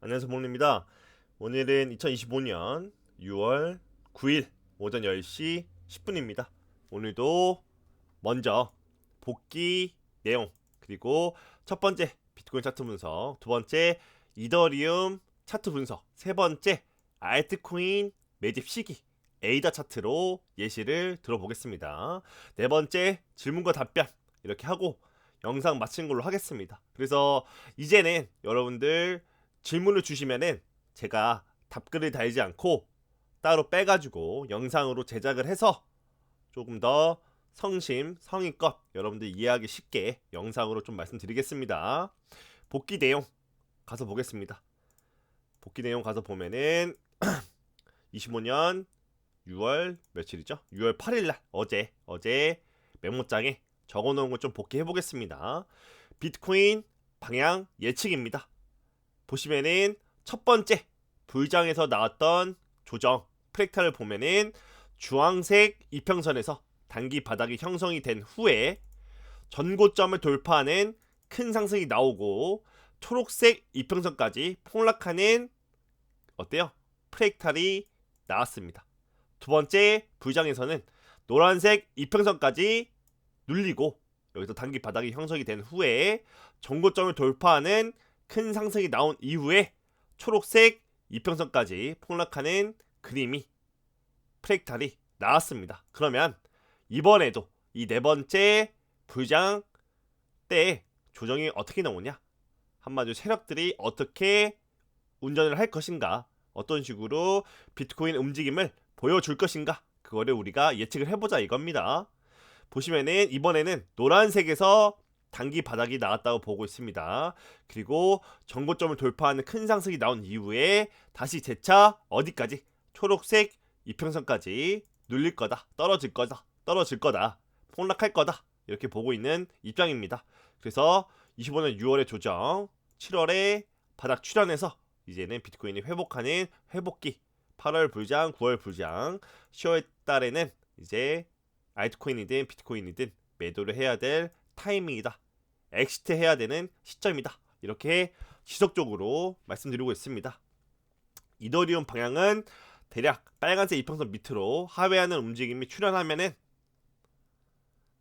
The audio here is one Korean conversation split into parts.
안녕하세요, 봉입니다. 오늘은 2025년 6월 9일 오전 10시 10분입니다. 오늘도 먼저 복귀 내용, 그리고 첫 번째 비트코인 차트 분석, 두 번째 이더리움 차트 분석, 세 번째 알트코인 매집 시기 에이다 차트로 예시를 들어보겠습니다. 네 번째 질문과 답변 이렇게 하고 영상 마친 걸로 하겠습니다. 그래서 이제는 여러분들 질문을 주시면은 제가 답글을 달지 않고 따로 빼가지고 영상으로 제작을 해서 조금 더 성심성의껏 여러분들 이해하기 쉽게 영상으로 좀 말씀드리겠습니다. 복귀 내용 가서 보겠습니다. 복귀 내용 가서 보면은 25년 6월 며칠이죠? 6월 8일날 어제 메모장에 적어놓은 거 좀 복귀해 보겠습니다. 비트코인 방향 예측입니다. 보시면은 첫 번째 불장에서 나왔던 조정 프랙탈을 보면은 주황색 이평선에서 단기 바닥이 형성이 된 후에 전고점을 돌파하는 큰 상승이 나오고 초록색 이평선까지 폭락하는 어때요? 프랙탈이 나왔습니다. 두 번째 불장에서는 노란색 이평선까지 눌리고 여기서 단기 바닥이 형성이 된 후에 전고점을 돌파하는 큰 상승이 나온 이후에 초록색 이평선까지 폭락하는 그림이 프랙탈이 나왔습니다. 그러면 이번에도 이 네 번째 불장 때 조정이 어떻게 나오냐? 한마디로 세력들이 어떻게 운전을 할 것인가? 어떤 식으로 비트코인 움직임을 보여줄 것인가? 그거를 우리가 예측을 해보자 이겁니다. 보시면은 이번에는 노란색에서 단기 바닥이 나왔다고 보고 있습니다. 그리고 전고점을 돌파하는 큰 상승이 나온 이후에 다시 재차 어디까지? 초록색 이평선까지 눌릴 거다, 떨어질 거다, 폭락할 거다 이렇게 보고 있는 입장입니다. 그래서 25년 6월에 조정, 7월에 바닥 출현해서 이제는 비트코인이 회복하는 회복기, 8월 불장, 9월 불장, 10월 달에는 이제 알트코인이든 비트코인이든 매도를 해야 될 타이밍이다. 엑시트 해야 되는 시점이다. 이렇게 지속적으로 말씀드리고 있습니다. 이더리움 방향은 대략 빨간색 이평선 밑으로 하회하는 움직임이 출현하면은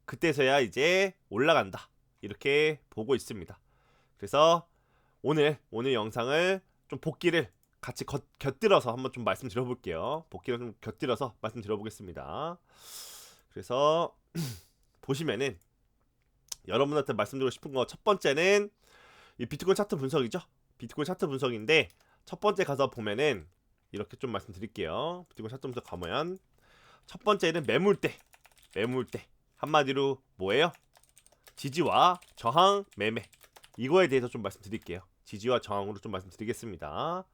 그때서야 이제 올라간다. 이렇게 보고 있습니다. 그래서 오늘 영상을 좀 복귀를 같이 곁들여서 한번 좀 말씀드려볼게요. 복귀를 좀 곁들여서 말씀드려보겠습니다. 그래서 보시면은 여러분한테 말씀드리고 싶은 거 첫 번째는 이 비트코인 차트 분석이죠. 비트코인 차트 분석인데 첫 번째 가서 보면은 이렇게 좀 말씀드릴게요. 비트코인 차트 분석 가면 첫 번째는 매물대 한마디로 뭐예요? 지지와 저항 매매 이거에 대해서 좀 말씀드릴게요. 지지와 저항으로 좀 말씀드리겠습니다.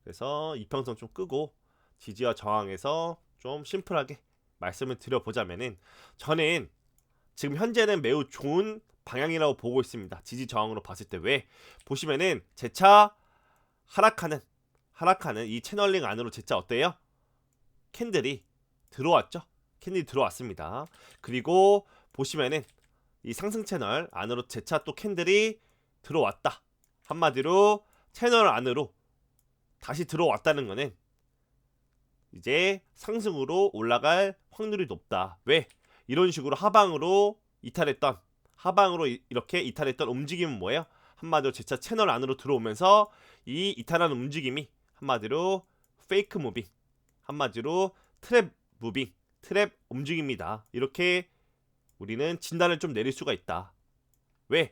그래서 이평선 좀 끄고 지지와 저항에서 좀 심플하게 말씀을 드려보자면은 저는 지금 현재는 매우 좋은 방향이라고 보고 있습니다. 지지 저항으로 봤을 때 왜? 보시면은 재차 하락하는 이 채널링 안으로 재차 어때요? 캔들이 들어왔죠? 캔들이 들어왔습니다. 그리고 보시면은 이 상승 채널 안으로 재차 또 캔들이 들어왔다. 한마디로 채널 안으로 다시 들어왔다는 거는 이제 상승으로 올라갈 확률이 높다. 왜? 이런 식으로 하방으로 이렇게 이탈했던 움직임은 뭐예요? 한마디로 재차 채널 안으로 들어오면서 이 이탈하는 움직임이 한마디로 페이크 무빙, 한마디로 트랩 움직임이다. 이렇게 우리는 진단을 좀 내릴 수가 있다. 왜?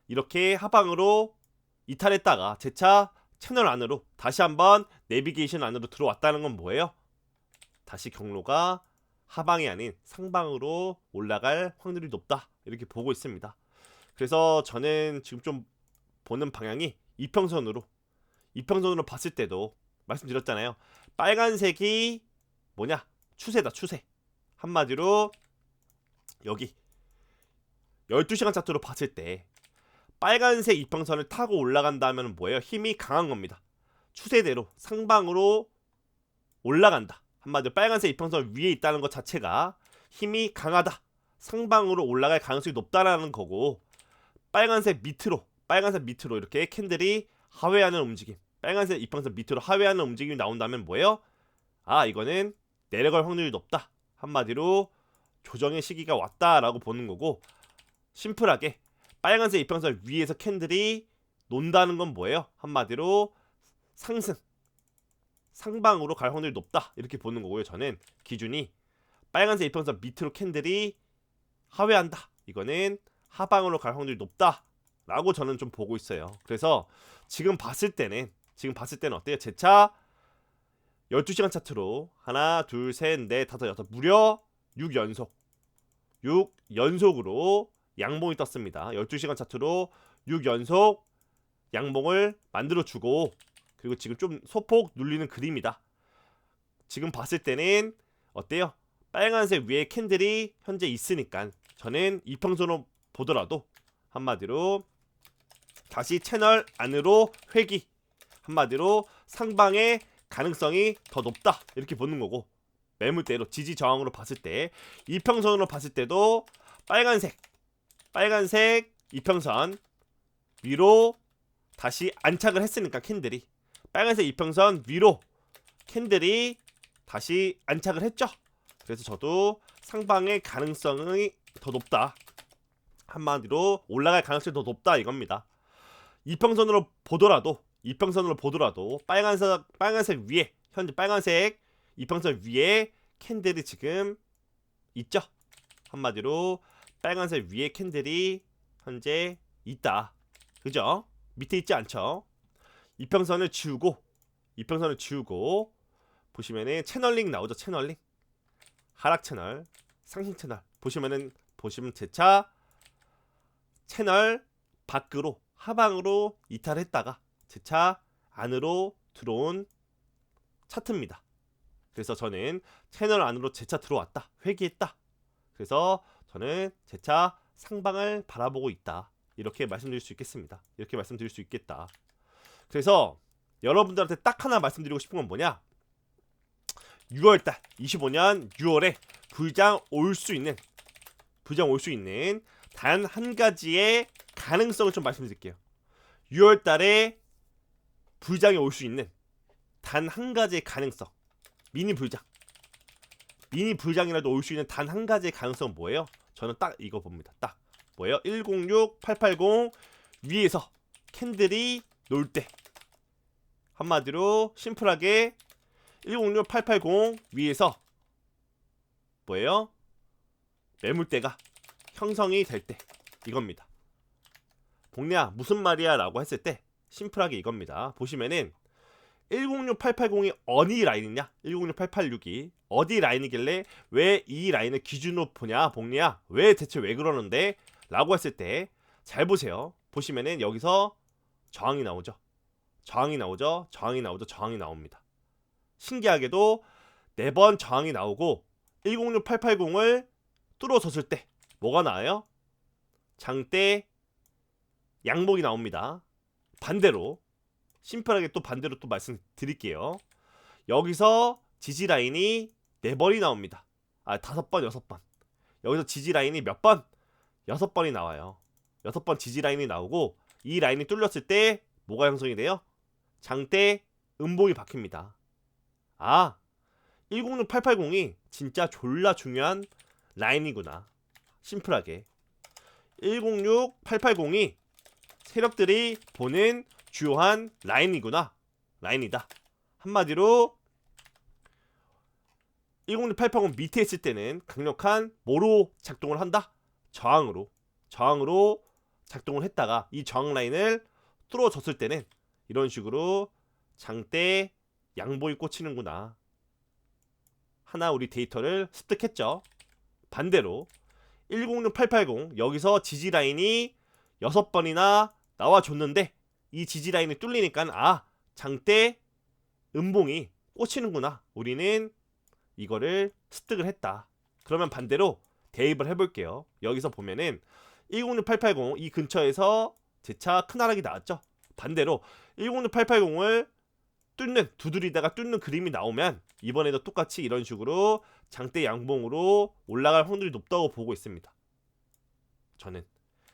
이렇게 하방으로 이탈했다가 재차 채널 안으로 다시 한번 내비게이션 안으로 들어왔다는 건 뭐예요? 다시 경로가 하방이 아닌 상방으로 올라갈 확률이 높다. 이렇게 보고 있습니다. 그래서 저는 지금 좀 보는 방향이 이평선으로 봤을 때도 말씀드렸잖아요. 빨간색이 뭐냐? 추세다, 추세. 한마디로 여기 12시간 차트로 봤을 때 빨간색 이평선을 타고 올라간다면 뭐예요? 힘이 강한 겁니다. 추세대로 상방으로 올라간다. 한마디로 빨간색 이평선 위에 있다는 것 자체가 힘이 강하다. 상방으로 올라갈 가능성이 높다라는 거고 빨간색 밑으로 이렇게 캔들이 하회하는 움직임. 빨간색 이평선 밑으로 하회하는 움직임이 나온다면 뭐예요? 아, 이거는 내려갈 확률이 높다. 한마디로 조정의 시기가 왔다라고 보는 거고, 심플하게 빨간색 이평선 위에서 캔들이 논다는 건 뭐예요? 한마디로 상승, 상방으로 갈 확률이 높다 이렇게 보는 거고요. 저는 기준이 빨간색 이평선 밑으로 캔들이 하회한다. 이거는 하방으로 갈 확률이 높다 라고 저는 좀 보고 있어요. 그래서 지금 봤을 때는 어때요? 제 차 12시간 차트로 하나, 둘, 셋, 넷, 다섯, 여섯, 무려 6연속으로 양봉이 떴습니다. 12시간 차트로 6연속 양봉을 만들어주고, 그리고 지금 좀 소폭 눌리는 그림이다. 지금 봤을 때는 어때요? 빨간색 위에 캔들이 현재 있으니까 저는 이평선으로 보더라도 한마디로 다시 채널 안으로 회귀, 한마디로 상방의 가능성이 더 높다 이렇게 보는 거고, 매물대로 지지 저항으로 봤을 때 이평선으로 봤을 때도 빨간색 이평선 위로 다시 안착을 했으니까 캔들이 빨간색 이평선 위로 캔들이 다시 안착을 했죠. 그래서 저도 상방의 가능성이 더 높다, 한마디로 올라갈 가능성이 더 높다 이겁니다. 이평선으로 보더라도 빨간색 위에 현재 빨간색 이평선 위에 캔들이 지금 있죠. 한마디로 빨간색 위에 캔들이 현재 있다. 그죠? 밑에 있지 않죠. 이평선을 지우고 보시면은 채널링 나오죠. 채널링, 하락 채널, 상승 채널 보시면 제 차 채널 밖으로 하방으로 이탈했다가 제 차 안으로 들어온 차트입니다. 그래서 저는 채널 안으로 제 차 들어왔다, 회귀했다. 그래서 저는 제 차 상방을 바라보고 있다. 이렇게 말씀드릴 수 있겠습니다. 이렇게 말씀드릴 수 있겠다. 그래서 여러분들한테 딱 하나 말씀드리고 싶은 건 뭐냐? 6월달 25년 6월에 불장 올 수 있는 단 한 가지의 가능성을 좀 말씀드릴게요. 6월달에 불장이 올 수 있는 단 한 가지의 가능성, 미니 불장이라도 올 수 있는 단 한 가지의 가능성은 뭐예요? 저는 딱 이거 봅니다. 딱 뭐예요? 106, 880 위에서 캔들이 놀 때, 한마디로 심플하게 106, 880 위에서 뭐예요? 매물대가 형성이 될 때 이겁니다. 복리야 무슨 말이야 라고 했을 때 심플하게 이겁니다. 보시면은 106, 880이 어디 라인이냐? 106, 886이 어디 라인이길래 왜 이 라인을 기준으로 보냐? 복리야 왜 대체 왜 그러는데? 라고 했을 때 잘 보세요. 보시면은 여기서 저항이 나오죠. 저항이 나옵니다. 신기하게도 4번 저항이 나오고 106, 880을 뚫어졌을 때 뭐가 나와요? 장대 양봉이 나옵니다. 반대로 심플하게 또 반대로 또 말씀드릴게요. 여기서 지지 라인이 4번이 나옵니다. 5번, 6번. 여기서 지지 라인이 몇 번? 6번이 나와요. 6번 지지 라인이 나오고 이 라인이 뚫렸을 때 뭐가 형성이 돼요? 장대 음봉이 박힙니다. 106, 880이 진짜 졸라 중요한 라인이구나. 심플하게 106, 880이 세력들이 보는 주요한 라인이다. 한마디로 106, 880 밑에 있을 때는 강력한 뭐로 작동을 한다? 저항으로 작동을 했다가 이 저항 라인을 뚫어졌을 때는 이런 식으로 장대 양봉이 꽂히는구나. 하나 우리 데이터를 습득했죠. 반대로 106, 880 여기서 지지 라인이 6번이나 나와줬는데 이 지지 라인이 뚫리니까 장대 음봉이 꽂히는구나. 우리는 이거를 습득을 했다. 그러면 반대로 대입을 해볼게요. 여기서 보면은 106, 880 이 근처에서 제 차 큰 하락이 나왔죠. 반대로 106, 880을 두드리다가 뚫는 그림이 나오면 이번에도 똑같이 이런 식으로 장대 양봉으로 올라갈 확률이 높다고 보고 있습니다. 저는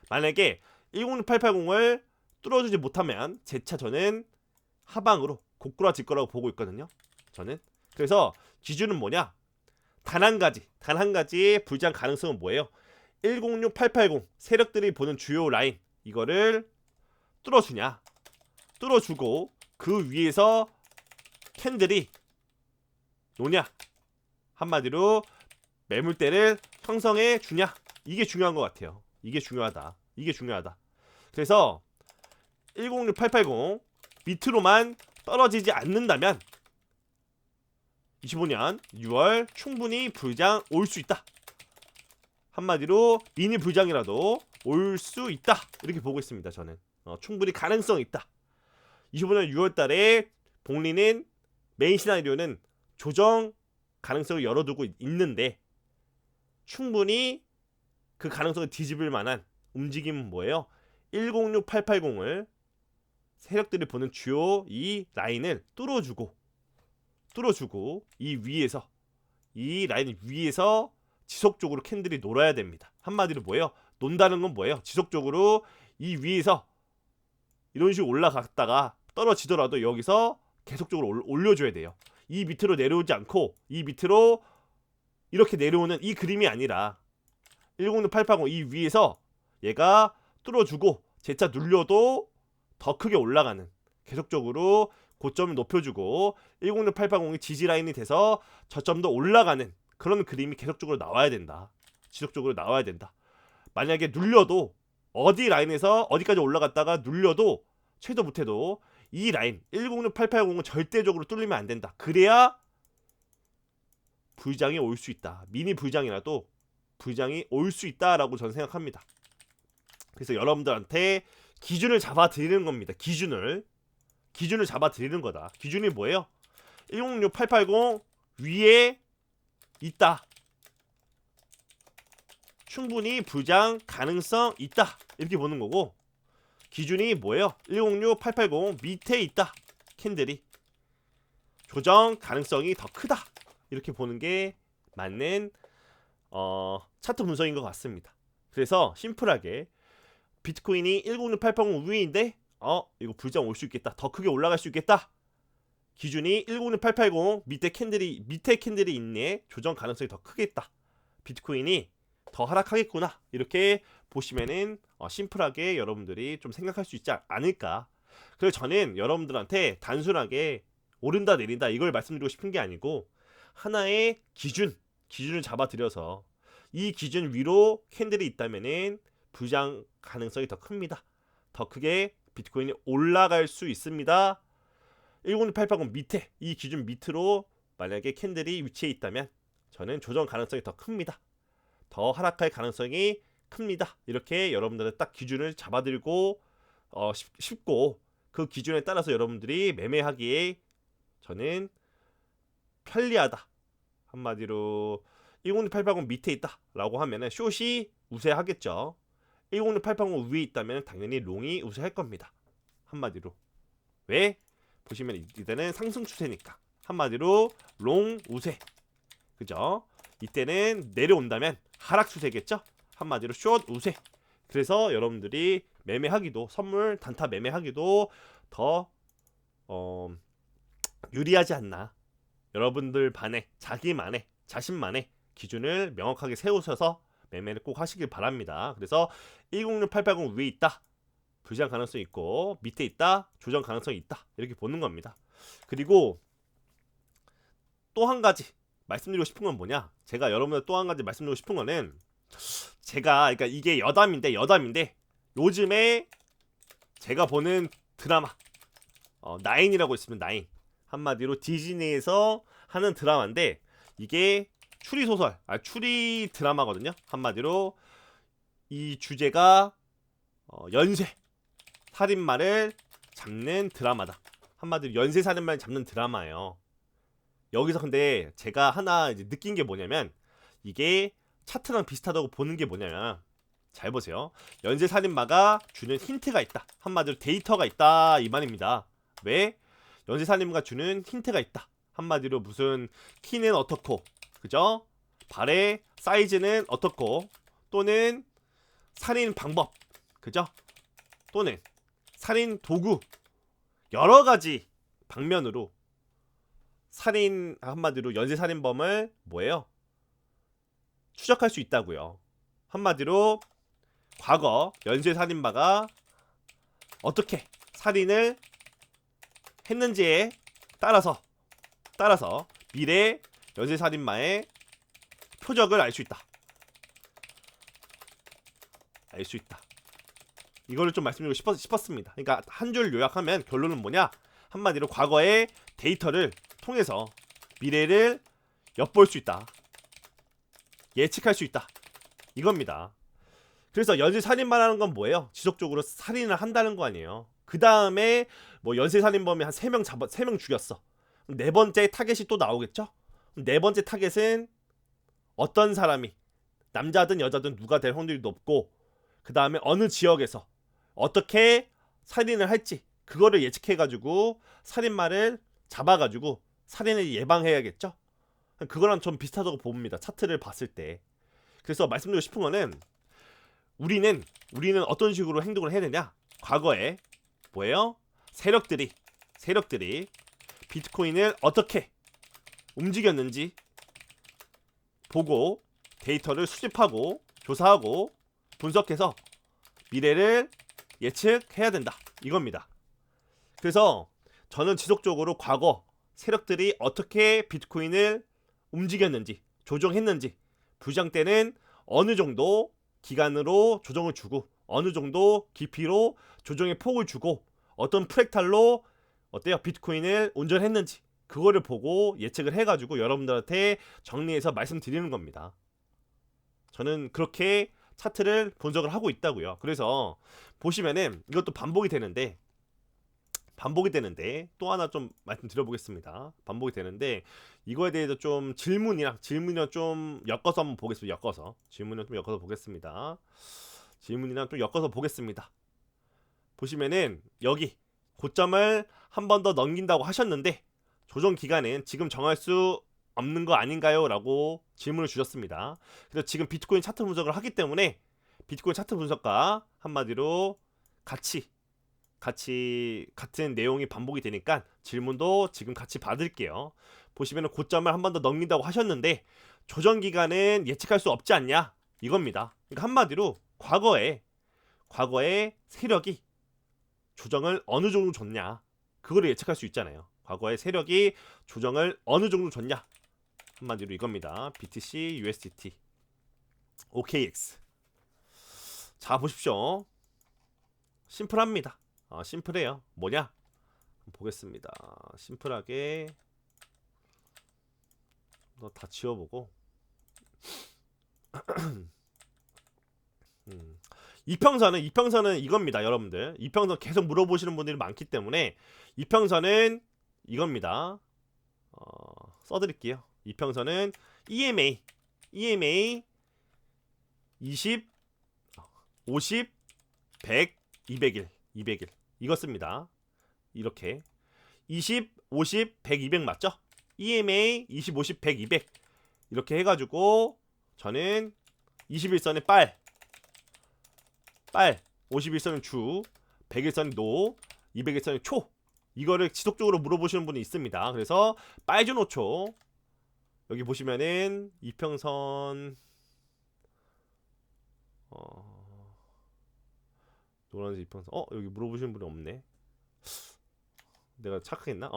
만약에 106, 880을 뚫어주지 못하면 제 차 저는 하방으로 고꾸라질 거라고 보고 있거든요. 저는. 그래서 기준은 뭐냐? 단 한 가지의 불장 가능성은 뭐예요? 106, 880 세력들이 보는 주요 라인 이거를 뚫어주냐? 뚫어주고 그 위에서 캔들이 노냐? 한마디로 매물대를 형성해 주냐? 이게 중요한 것 같아요. 이게 중요하다. 그래서 106, 880 밑으로만 떨어지지 않는다면 25년 6월 충분히 불장 올 수 있다. 한마디로 미니 불장이라도 올 수 있다. 이렇게 보고 있습니다. 저는 충분히 가능성이 있다. 25년 6월 달에 복리는 메인 시나리오는 조정 가능성을 열어두고 있는데 충분히 그 가능성을 뒤집을 만한 움직임은 뭐예요? 106, 880을 세력들이 보는 주요 이 라인을 뚫어주고 이 라인 위에서 지속적으로 캔들이 놀아야 됩니다. 한마디로 뭐예요? 논다는 건 뭐예요? 지속적으로 이 위에서 이런 식으로 올라갔다가 떨어지더라도 여기서 계속적으로 올려줘야 돼요. 이 밑으로 내려오지 않고 이 밑으로 이렇게 내려오는 이 그림이 아니라 106, 880 이 위에서 얘가 뚫어주고 재차 눌려도 더 크게 올라가는 계속적으로 고점을 높여주고 106, 880이 지지 라인이 돼서 저점도 올라가는 그런 그림이 계속적으로 나와야 된다. 지속적으로 나와야 된다. 만약에 눌려도 어디 라인에서 어디까지 올라갔다가 눌려도 최도 못해도 이 라인 106, 880은 절대적으로 뚫리면 안 된다. 그래야 불장이 올 수 있다. 미니 불장이라도 불장이 올 수 있다라고 저는 생각합니다. 그래서 여러분들한테 기준을 잡아 드리는 겁니다. 기준을 잡아 드리는 거다. 기준이 뭐예요? 106, 880 위에 있다. 충분히 불장 가능성 있다. 이렇게 보는 거고 기준이 뭐예요? 106, 880 밑에 있다. 캔들이 조정 가능성이 더 크다. 이렇게 보는 게 맞는 차트 분석인 것 같습니다. 그래서 심플하게 비트코인이 106, 880 위인데 이거 불장 올 수 있겠다. 더 크게 올라갈 수 있겠다. 기준이 106, 880 밑에 캔들이 있네. 조정 가능성이 더 크겠다. 비트코인이 더 하락하겠구나. 이렇게 보시면은 심플하게 여러분들이 좀 생각할 수 있지 않을까. 그래서 저는 여러분들한테 단순하게 오른다 내린다 이걸 말씀드리고 싶은 게 아니고 하나의 기준을 잡아드려서 이 기준 위로 캔들이 있다면은 불장 가능성이 더 큽니다. 더 크게 비트코인이 올라갈 수 있습니다. 106, 880 밑에 이 기준 밑으로 만약에 캔들이 위치해 있다면 저는 조정 가능성이 더 큽니다. 더 하락할 가능성이 큽니다. 이렇게 여러분들은 딱 기준을 잡아들고 쉽고 그 기준에 따라서 여러분들이 매매하기에 저는 편리하다. 한마디로 106, 880 밑에 있다 라고 하면은 숏이 우세하겠죠. 106, 880 위에 있다면 당연히 롱이 우세할 겁니다. 한마디로 왜? 보시면 이때는 상승 추세니까 한마디로 롱 우세. 그죠? 이때는 내려온다면 하락 추세겠죠? 한마디로 숏 우세. 그래서 여러분들이 매매하기도 선물 단타 매매하기도 더 유리하지 않나. 여러분들 반에 자신만의 기준을 명확하게 세우셔서 매매를 꼭 하시길 바랍니다. 그래서 106, 880 위에 있다. 불장 가능성이 있고 밑에 있다. 조정 가능성이 있다. 이렇게 보는 겁니다. 그리고 또 한 가지 말씀드리고 싶은 건 뭐냐? 제가 여러분들 또 한 가지 말씀드리고 싶은 거는 그러니까 이게 여담인데 요즘에 제가 보는 드라마 나인이라고 있으면 나인 한마디로 디즈니에서 하는 드라마인데 이게 추리 드라마거든요. 한마디로 이 주제가 연쇄 살인마를 잡는 드라마다. 한마디로 연쇄 살인마를 잡는 드라마예요. 여기서 근데 제가 하나 이제 느낀 게 뭐냐면 이게 차트랑 비슷하다고 보는 게 뭐냐면 잘 보세요. 연쇄 살인마가 주는 힌트가 있다. 한마디로 데이터가 있다 이 말입니다. 왜? 연쇄 살인마가 주는 힌트가 있다. 한마디로 무슨 키는 어떻고 그죠? 발의 사이즈는 어떻고 또는 살인 방법 그죠? 또는 살인 도구 여러 가지 방면으로 살인, 한마디로 연쇄살인범을 뭐예요? 추적할 수 있다고요. 한마디로 과거 연쇄살인마가 어떻게 살인을 했는지에 따라서 미래 연쇄살인마의 표적을 알 수 있다. 알 수 있다. 이거를 좀 말씀드리고 싶었습니다. 그러니까 한 줄 요약하면 결론은 뭐냐? 한마디로 과거의 데이터를 통해서 미래를 엿볼 수 있다. 예측할 수 있다. 이겁니다. 그래서 연쇄살인마라는 건 뭐예요? 지속적으로 살인을 한다는 거 아니에요. 그 다음에 뭐 연쇄살인범이 한 3명 죽였어. 네 번째 타겟이 또 나오겠죠? 네 번째 타겟은 어떤 사람이, 남자든 여자든 누가 될 확률이 높고, 그 다음에 어느 지역에서 어떻게 살인을 할지 그거를 예측해가지고 살인마를 잡아가지고 살인을 예방해야겠죠? 그거랑 좀 비슷하다고 봅니다. 차트를 봤을 때. 그래서 말씀드리고 싶은 거는 우리는 어떤 식으로 행동을 해야 되냐? 과거에 뭐예요? 세력들이 비트코인을 어떻게 움직였는지 보고 데이터를 수집하고 조사하고 분석해서 미래를 예측해야 된다. 이겁니다. 그래서 저는 지속적으로 과거 세력들이 어떻게 비트코인을 움직였는지, 조정했는지, 부장 때는 어느 정도 기간으로 조정을 주고 어느 정도 깊이로 조정의 폭을 주고 어떤 프랙탈로 어때요? 비트코인을 운전했는지 그거를 보고 예측을 해가지고 여러분들한테 정리해서 말씀드리는 겁니다. 저는 그렇게 차트를 분석을 하고 있다고요. 그래서 보시면은 이것도 반복이 되는데 또 하나 좀 말씀드려보겠습니다. 반복이 되는데 이거에 대해서 좀 질문이랑 좀 엮어서 한번 보겠습니다. 질문을 좀 엮어서 보겠습니다. 보시면은 여기 고점을 한 번 더 넘긴다고 하셨는데 조정 기간은 지금 정할 수 없는 거 아닌가요? 라고 질문을 주셨습니다. 그래서 지금 비트코인 차트 분석을 하기 때문에 비트코인 차트 분석과 한마디로 같은 내용이 반복이 되니까 질문도 지금 같이 받을게요. 보시면은 고점을 한 번 더 넘긴다고 하셨는데 조정 기간은 예측할 수 없지 않냐? 이겁니다. 그러니까 한마디로 과거에 세력이 조정을 어느 정도 줬냐? 그거를 예측할 수 있잖아요. 과거에 세력이 조정을 어느 정도 줬냐? 한마디로 이겁니다. BTC, USDT, OKX. 자, 보십시오. 심플합니다. 심플해요. 뭐냐? 보겠습니다. 심플하게 다 지워보고 이평선은 이겁니다. 여러분들 이평선 계속 물어보시는 분들이 많기 때문에 이평선은 이겁니다. 써드릴게요. 이평선은 EMA 20 50 100 200일 이거 씁니다. 이렇게 20 50 100 200 맞죠? EMA 20 50 100 200 이렇게 해가지고 저는 21선에 빨 51선은 주 100일선이 노 200일선이 초 이거를 지속적으로 물어보시는 분이 있습니다. 그래서 빨주 노초 여기 보시면은 이평선 노란색 이평선 여기 물어보시는 분이 없네. 내가 착각했나?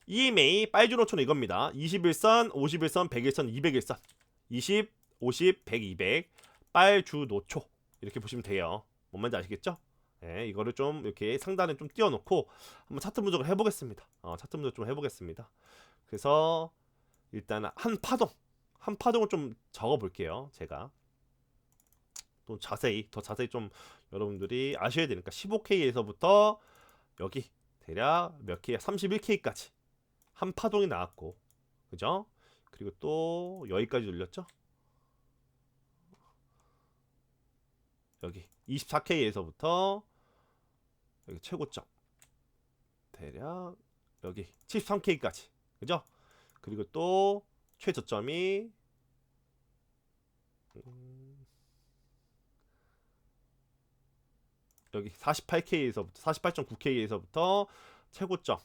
EMA 빨주 노초는 이겁니다. 21선 51선 100일선 200일선 20 50 100 200 빨주 노초 이렇게 보시면 돼요. 뭔 말인지 아시겠죠? 네, 이거를 좀 이렇게 상단에 좀 띄워놓고 한번 차트 분석을 해보겠습니다. 차트 분석 좀 해보겠습니다. 그래서 일단 한 파동을 좀 적어볼게요. 제가 또 더 자세히 좀 여러분들이 아셔야 되니까 15K에서부터 여기 대략 몇 K? 31K까지 한 파동이 나왔고, 그죠? 그리고 또 여기까지 눌렸죠? 여기 24K에서부터 여기 최고점 대략 여기 73K까지, 그죠? 그리고 또 최저점이 여기 48K에서부터 48.9K에서부터 최고점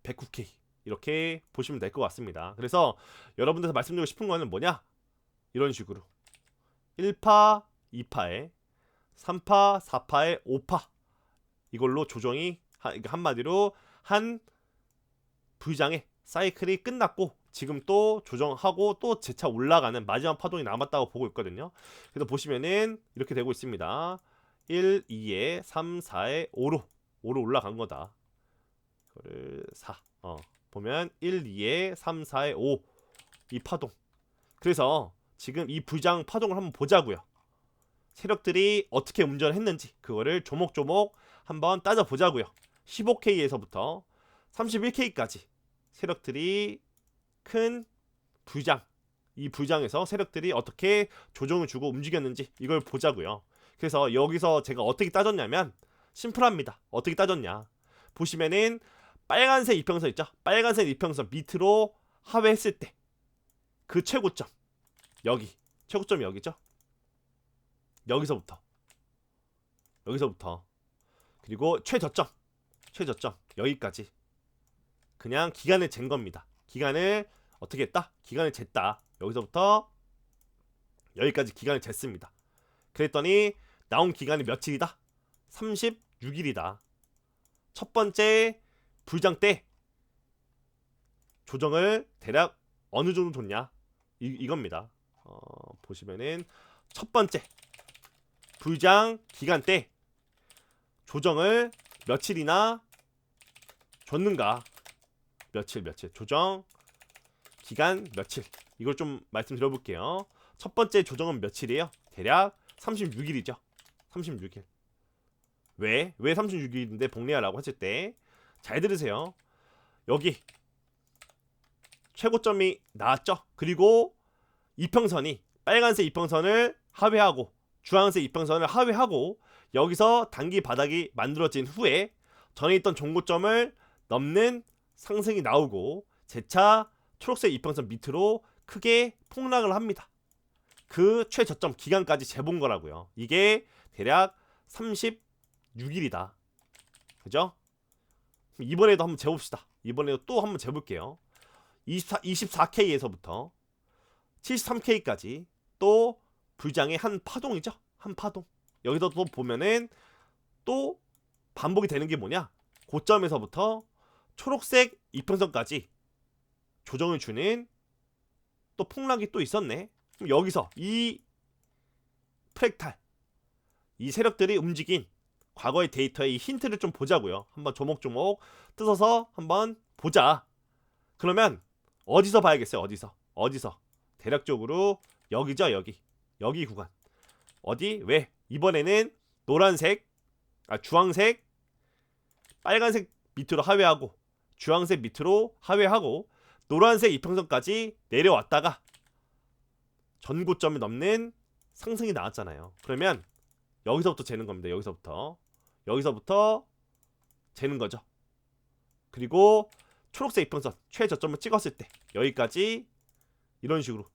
109K 이렇게 보시면 될 것 같습니다. 그래서 여러분들한테 말씀드리고 싶은 거는 뭐냐? 이런 식으로 1파, 2파에 3파, 4파에 5파 이걸로 조정이 한마디로 한 V장의 사이클이 끝났고 지금 또 조정하고 또 재차 올라가는 마지막 파동이 남았다고 보고 있거든요. 그래서 보시면은 이렇게 되고 있습니다. 1, 2에 3, 4에 5로 올라간 거다. 이거를 4 보면 1, 2에 3, 4에 5 이 파동. 그래서 지금 이 V장 파동을 한번 보자고요. 세력들이 어떻게 운전을 했는지 그거를 조목조목 한번 따져보자고요. 15K에서부터 31K까지 세력들이 큰 V장, 이 V장에서 세력들이 어떻게 조정을 주고 움직였는지 이걸 보자고요. 그래서 여기서 제가 어떻게 따졌냐면 심플합니다. 어떻게 따졌냐, 보시면은 빨간색 이평선 있죠? 빨간색 이평선 밑으로 하회했을 때 그 최고점, 여기 최고점이 여기죠? 여기서부터 그리고 최저점 여기까지 그냥 기간을 잰 겁니다. 기간을 어떻게 했다? 기간을 쟀다. 여기서부터 여기까지 기간을 쟀습니다. 그랬더니 나온 기간이 며칠이다? 36일이다. 첫 번째 불장 때 조정을 대략 어느 정도 뒀냐? 이겁니다. 보시면은 첫 번째 불장 기간 때 조정을 며칠이나 줬는가? 며칠 조정 기간 며칠, 이걸 좀 말씀드려 볼게요. 첫 번째 조정은 며칠이에요? 대략 36일이죠. 36일. 왜 36일인데 복리하라고 했을 때 잘 들으세요. 여기 최고점이 나왔죠. 그리고 이평선이 빨간색 이평선을 하회하고 주황색 이평선을 하회하고 여기서 단기 바닥이 만들어진 후에 전에 있던 종고점을 넘는 상승이 나오고 재차 초록색 이평선 밑으로 크게 폭락을 합니다. 그 최저점 기간까지 재본 거라고요. 이게 대략 36일이다. 그죠? 이번에도 한번 재봅시다. 이번에도 또 한번 재볼게요. 24K에서부터 73K까지 또 불장의 한 파동이죠. 한 파동. 여기서 또 보면은 또 반복이 되는 게 뭐냐? 고점에서부터 초록색 이평선까지 조정을 주는 또 폭락이 또 있었네. 그럼 여기서 이 프랙탈, 이 세력들이 움직인 과거의 데이터의 이 힌트를 좀 보자고요. 한번 조목조목 뜯어서 한번 보자. 그러면 어디서 봐야겠어요? 어디서? 대략적으로 여기죠. 여기 구간. 어디? 왜? 이번에는 노란색, 주황색, 빨간색 밑으로 하회하고 주황색 밑으로 하회하고 노란색 이평선까지 내려왔다가 전고점을 넘는 상승이 나왔잖아요. 그러면 여기서부터 재는 겁니다. 여기서부터 재는 거죠. 그리고 초록색 이평선 최저점을 찍었을 때 여기까지 이런 식으로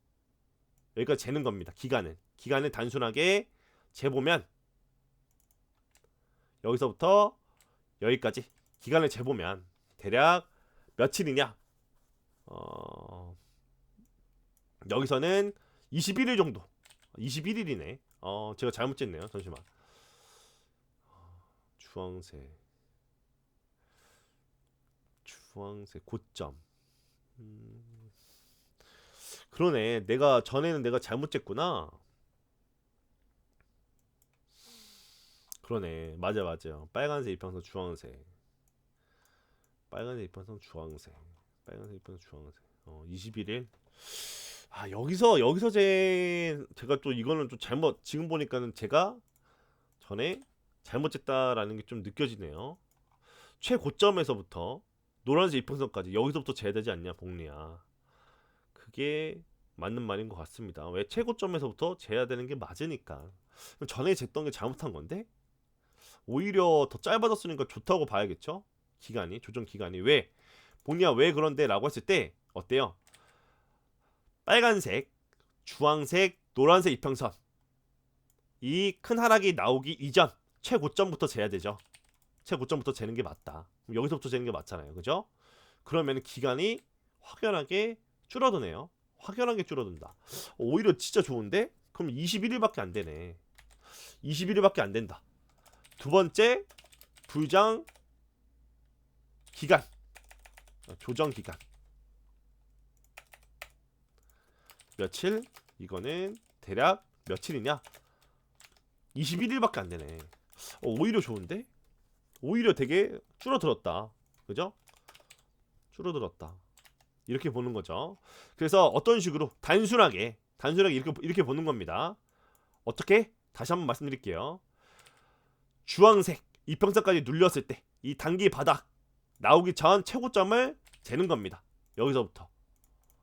여기까지 재는 겁니다. 기간을 단순하게 재보면 여기서부터 여기까지 기간을 재보면 대략 며칠이냐? 여기서는 21일 정도. 21일이네. 제가 잘못 쟀네요. 잠시만. 주황색 고점. 그러네. 전에는 내가 잘못 쟀구나. 그러네. 맞아. 빨간색 이평선 주황색. 빨간색 이평선 주황색. 21일. 여기서 제가 또 이거는 좀 잘못, 지금 보니까는 제가 전에 잘못 쟀다라는 게 좀 느껴지네요. 최고점에서부터 노란색 이평선까지 여기서부터 재야 되지 않냐, 복리야. 그게 맞는 말인 것 같습니다. 왜? 최고점에서부터 재야 되는 게 맞으니까. 전에 쟀던 게 잘못한 건데 오히려 더 짧아졌으니까 좋다고 봐야겠죠? 조정 기간이. 왜? 복리야 왜 그런데? 라고 했을 때 어때요? 빨간색, 주황색, 노란색 이평선, 이 큰 하락이 나오기 이전 최고점부터 재야 되죠. 최고점부터 재는 게 맞다. 그럼 여기서부터 재는 게 맞잖아요. 그죠? 그러면 기간이 확연하게 줄어드네요. 확연하게 줄어든다. 오히려 진짜 좋은데? 그럼 21일밖에 안 되네. 21일밖에 안 된다. 두 번째, 불장 기간. 조정 기간. 며칠? 이거는 대략 며칠이냐? 21일밖에 안 되네. 오히려 좋은데? 오히려 되게 줄어들었다. 그죠? 줄어들었다. 이렇게 보는 거죠. 그래서 어떤 식으로 단순하게 이렇게 보는 겁니다. 어떻게? 다시 한번 말씀드릴게요. 주황색 이평선까지 눌렸을 때 이 단기 바닥 나오기 전 최고점을 재는 겁니다. 여기서부터.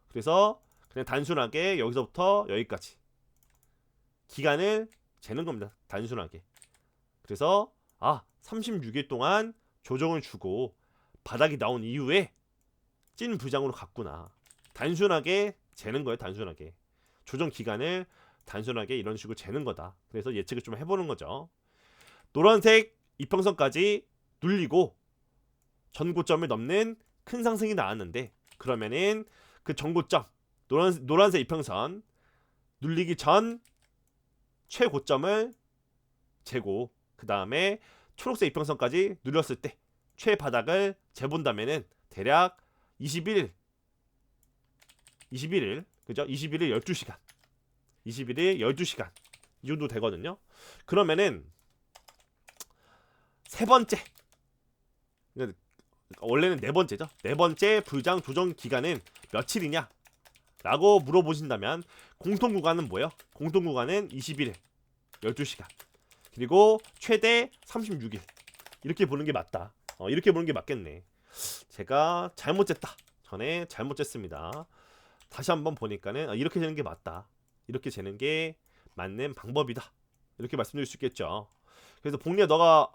그래서 그냥 단순하게 여기서부터 여기까지 기간을 재는 겁니다. 단순하게. 그래서 36일 동안 조정을 주고 바닥이 나온 이후에 찐 부장으로 갔구나. 단순하게 재는 거예요. 단순하게. 조정 기간을 단순하게 이런 식으로 재는 거다. 그래서 예측을 좀 해보는 거죠. 노란색 이평선까지 눌리고 전고점을 넘는 큰 상승이 나왔는데, 그러면은 그 전고점 노란색 이평선 눌리기 전 최고점을 재고, 그 다음에 초록색 이평선까지 눌렸을 때 최바닥을 재본다면은 대략 21일 그죠? 21일 12시간 21일 12시간 이 정도 되거든요. 그러면은 세 번째, 원래는 네 번째죠. 네 번째 불장 조정 기간은 며칠이냐 라고 물어보신다면 공통 구간은 뭐예요? 공통 구간은 21일 12시간 그리고 최대 36일 이렇게 보는 게 맞다. 이렇게 보는 게 맞겠네. 제가 잘못 쟀다. 전에 잘못 쟀습니다. 다시 한번 보니까는 이렇게 재는 게 맞다. 이렇게 재는 게 맞는 방법이다. 이렇게 말씀드릴 수 있겠죠. 그래서 복리야 너가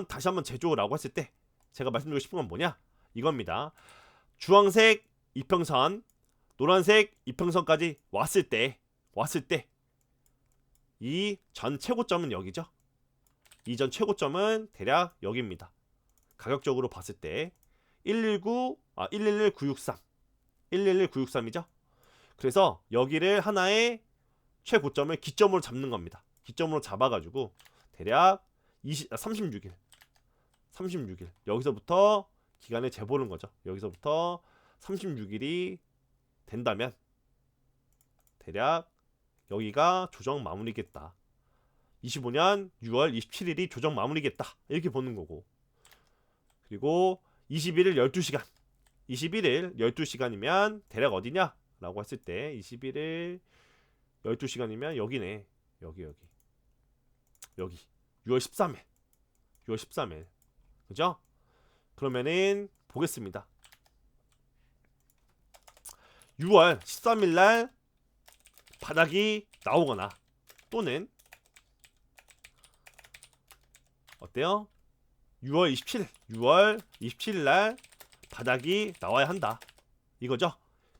다시 한번 재줘라고 했을 때 제가 말씀드리고 싶은 건 뭐냐? 이겁니다. 주황색 이평선, 노란색 이평선까지 왔을 때 이 전 최고점은 여기죠. 이 전 최고점은 대략 여기입니다. 가격적으로 봤을 때 111963이죠. 그래서 여기를 하나의 최고점을 기점으로 잡는 겁니다. 기점으로 잡아가지고 대략 36일 여기서부터 기간을 재보는 거죠. 여기서부터 36일이 된다면 대략 여기가 조정 마무리겠다. 25년 6월 27일이 조정 마무리겠다. 이렇게 보는 거고, 그리고 21일 12시간이면 대략 어디냐? 라고 했을 때 21일 12시간이면 여기네. 여기 6월 13일 그죠? 그러면은 보겠습니다. 6월 13일날 바닥이 나오거나 또는 어때요? 6월 27일날 바닥이 나와야 한다. 이거죠?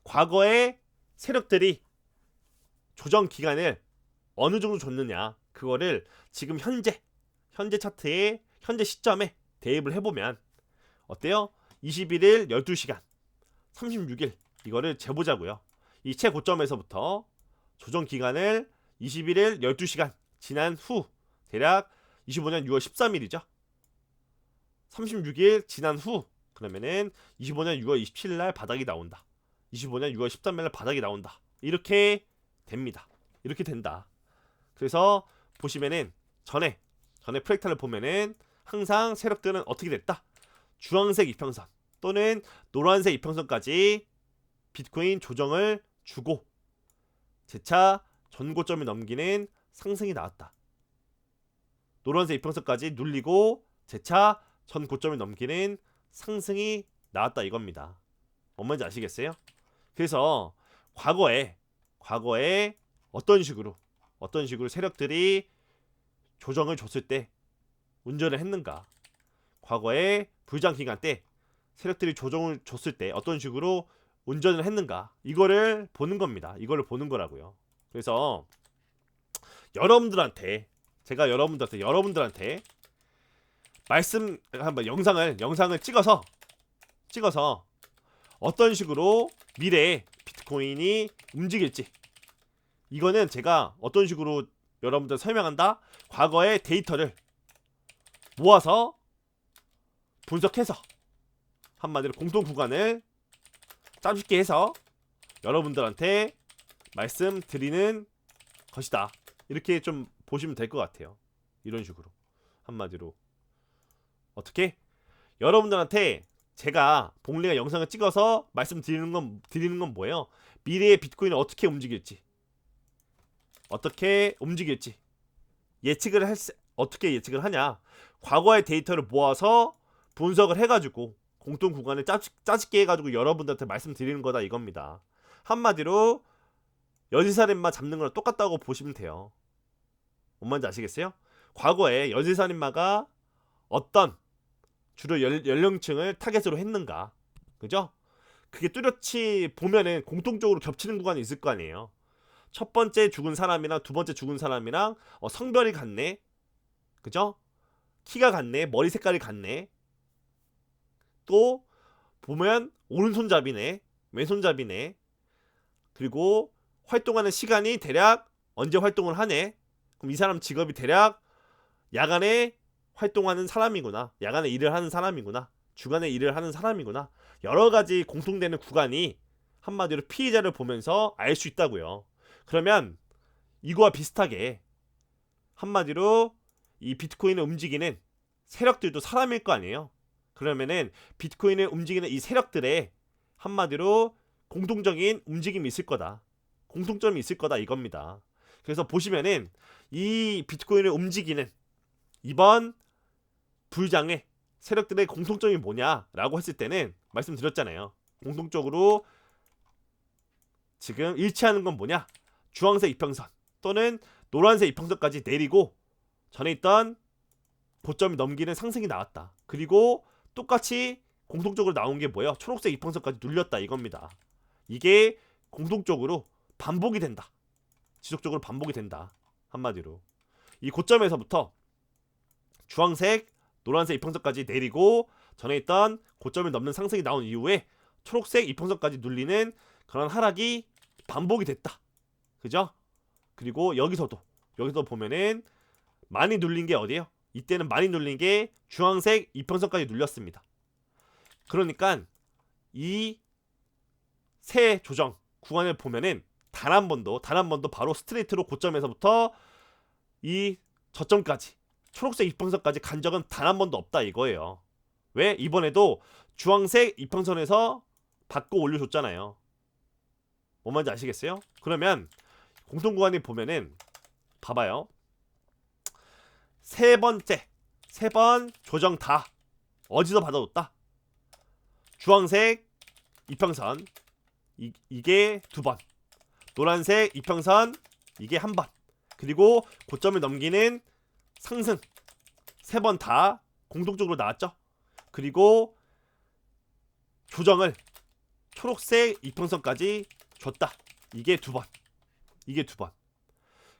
과거의 세력들이 조정 기간을 어느 정도 줬느냐, 그거를 지금 현재 차트의 현재 시점에 대입을 해보면 어때요? 21일 12시간 36일 이거를 재보자고요. 이 최고점에서부터 조정 기간을 21일 12시간 지난 후 대략 25년 6월 13일이죠. 36일 지난 후 그러면은 25년 6월 27일날 바닥이 나온다. 25년 6월 13일날 바닥이 나온다. 이렇게 됩니다. 이렇게 된다. 그래서 보시면은 전에 프랙탈을 보면은 항상 세력들은 어떻게 됐다? 주황색 이평선 또는 노란색 이평선까지 비트코인 조정을 주고 재차 전고점을 넘기는 상승이 나왔다. 노란색 이평선까지 눌리고 재차 전고점을 넘기는 상승이 나왔다 이겁니다. 뭔 말인지 아시겠어요? 그래서 과거에 어떤 식으로 세력들이 조정을 줬을 때 운전을 했는가, 과거에 불장 기간 때 세력들이 조정을 줬을 때 어떤 식으로 운전을 했는가, 이거를 보는 겁니다. 이거를 보는 거라고요. 그래서 제가 여러분들한테 한번 영상을 찍어서 어떤 식으로 미래에 비트코인이 움직일지, 이거는 제가 어떤 식으로 여러분들 설명한다? 과거의 데이터를 모아서 분석해서 한마디로 공통 구간을 짜집게 해서 여러분들한테 말씀드리는 것이다. 이렇게 좀 보시면 될 것 같아요. 이런 식으로 한마디로 어떻게? 여러분들한테 제가 봉리가 영상을 찍어서 말씀드리는 건 뭐예요? 미래의 비트코인이 어떻게 움직일지, 어떻게 움직일지 어떻게 예측을 하냐? 과거의 데이터를 모아서 분석을 해가지고 공통 구간을 짜집게 해가지고 여러분들한테 말씀드리는 거다 이겁니다. 한마디로 연쇄살인마 잡는 거랑 똑같다고 보시면 돼요. 뭔 말인지 아시겠어요? 과거에 연쇄살인마가 어떤 주로 연령층을 타겟으로 했는가, 그죠? 그게 뚜렷이 보면은 공통적으로 겹치는 구간이 있을 거 아니에요. 첫 번째 죽은 사람이랑 두 번째 죽은 사람이랑 성별이 같네, 그죠? 키가 같네, 머리 색깔이 같네, 또 보면 오른손잡이네, 왼손잡이네, 그리고 활동하는 시간이 대략 언제 활동을 하네. 그럼 이 사람 직업이 대략 야간에 활동하는 사람이구나, 야간에 일을 하는 사람이구나, 주간에 일을 하는 사람이구나. 여러가지 공통되는 구간이 한마디로 피해자를 보면서 알 수 있다고요. 그러면 이거와 비슷하게 한마디로 이 비트코인을 움직이는 세력들도 사람일 거 아니에요. 그러면은 비트코인을 움직이는 이 세력들의 한마디로 공통적인 움직임이 있을 거다, 공통점이 있을 거다 이겁니다. 그래서 보시면은 이 비트코인을 움직이는 이번 불장의 세력들의 공통점이 뭐냐라고 했을 때는 말씀드렸잖아요. 공통적으로 지금 일치하는 건 뭐냐? 주황색 이평선 또는 노란색 이평선까지 내리고 전에 있던 고점이 넘기는 상승이 나왔다. 그리고 똑같이 공통적으로 나온 게 뭐예요? 초록색 이평선까지 눌렸다 이겁니다. 이게 공통적으로 반복이 된다, 지속적으로 반복이 된다. 한마디로 이 고점에서부터 주황색, 노란색 이평선까지 내리고 전에 있던 고점을 넘는 상승이 나온 이후에 초록색 이평선까지 눌리는 그런 하락이 반복이 됐다, 그죠? 그리고 여기서도 보면은 많이 눌린 게 어디예요? 이때는 많이 눌린 게 주황색 이평선까지 눌렸습니다. 그러니까 이 새 조정 구간을 보면은 단 한 번도 바로 스트레이트로 고점에서부터 이 저점까지 초록색 이평선까지 간 적은 단 한 번도 없다 이거예요. 왜? 이번에도 주황색 이평선에서 받고 올려줬잖아요. 뭔 말인지 아시겠어요? 그러면 공통구간이 보면은 봐봐요. 세 번 조정 다 어디서 받아줬다? 주황색 이평선 이게 두 번, 노란색 이평선 이게 한 번, 그리고 고점을 넘기는 상승 세 번 다 공통적으로 나왔죠. 그리고 조정을 초록색 이평선까지 줬다. 이게 두 번.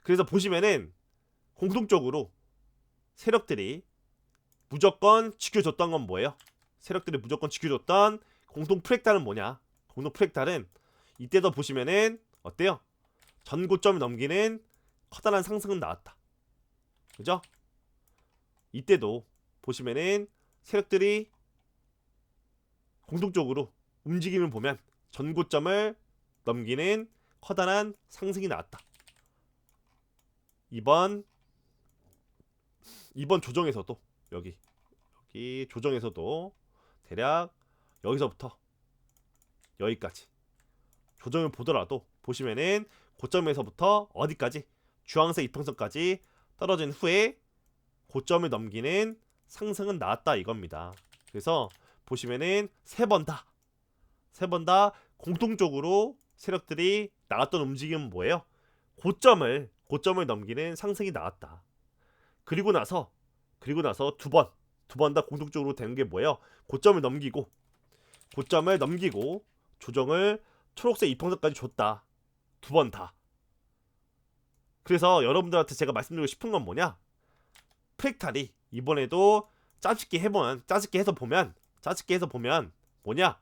그래서 보시면은 공통적으로 세력들이 무조건 지켜줬던 건 뭐예요? 세력들이 무조건 지켜줬던 공통 프랙탈은 뭐냐? 공통 프랙탈은 이때도 보시면은 어때요? 전고점을 넘기는 커다란 상승은 나왔다, 그죠? 이때도 보시면은 세력들이 공통적으로 움직임을 보면 전고점을 넘기는 커다란 상승이 나왔다. 이번 조정에서도 여기 조정에서도 대략 여기서부터 여기까지 조정을 보더라도 보시면은 고점에서부터 어디까지 주황색 이평선까지 떨어진 후에 고점을 넘기는 상승은 나왔다 이겁니다. 그래서 보시면은 세 번 다 공통적으로 세력들이 나왔던 움직임은 뭐예요? 고점을 넘기는 상승이 나왔다. 그리고 나서 두 번 다 공통적으로 되는 게 뭐예요? 고점을 넘기고 조정을 초록색 이평선까지 줬다. 두 번 다. 그래서 여러분들한테 제가 말씀드리고 싶은 건 뭐냐? 프랙탈이 이번에도 짜집기 해서 보면 뭐냐?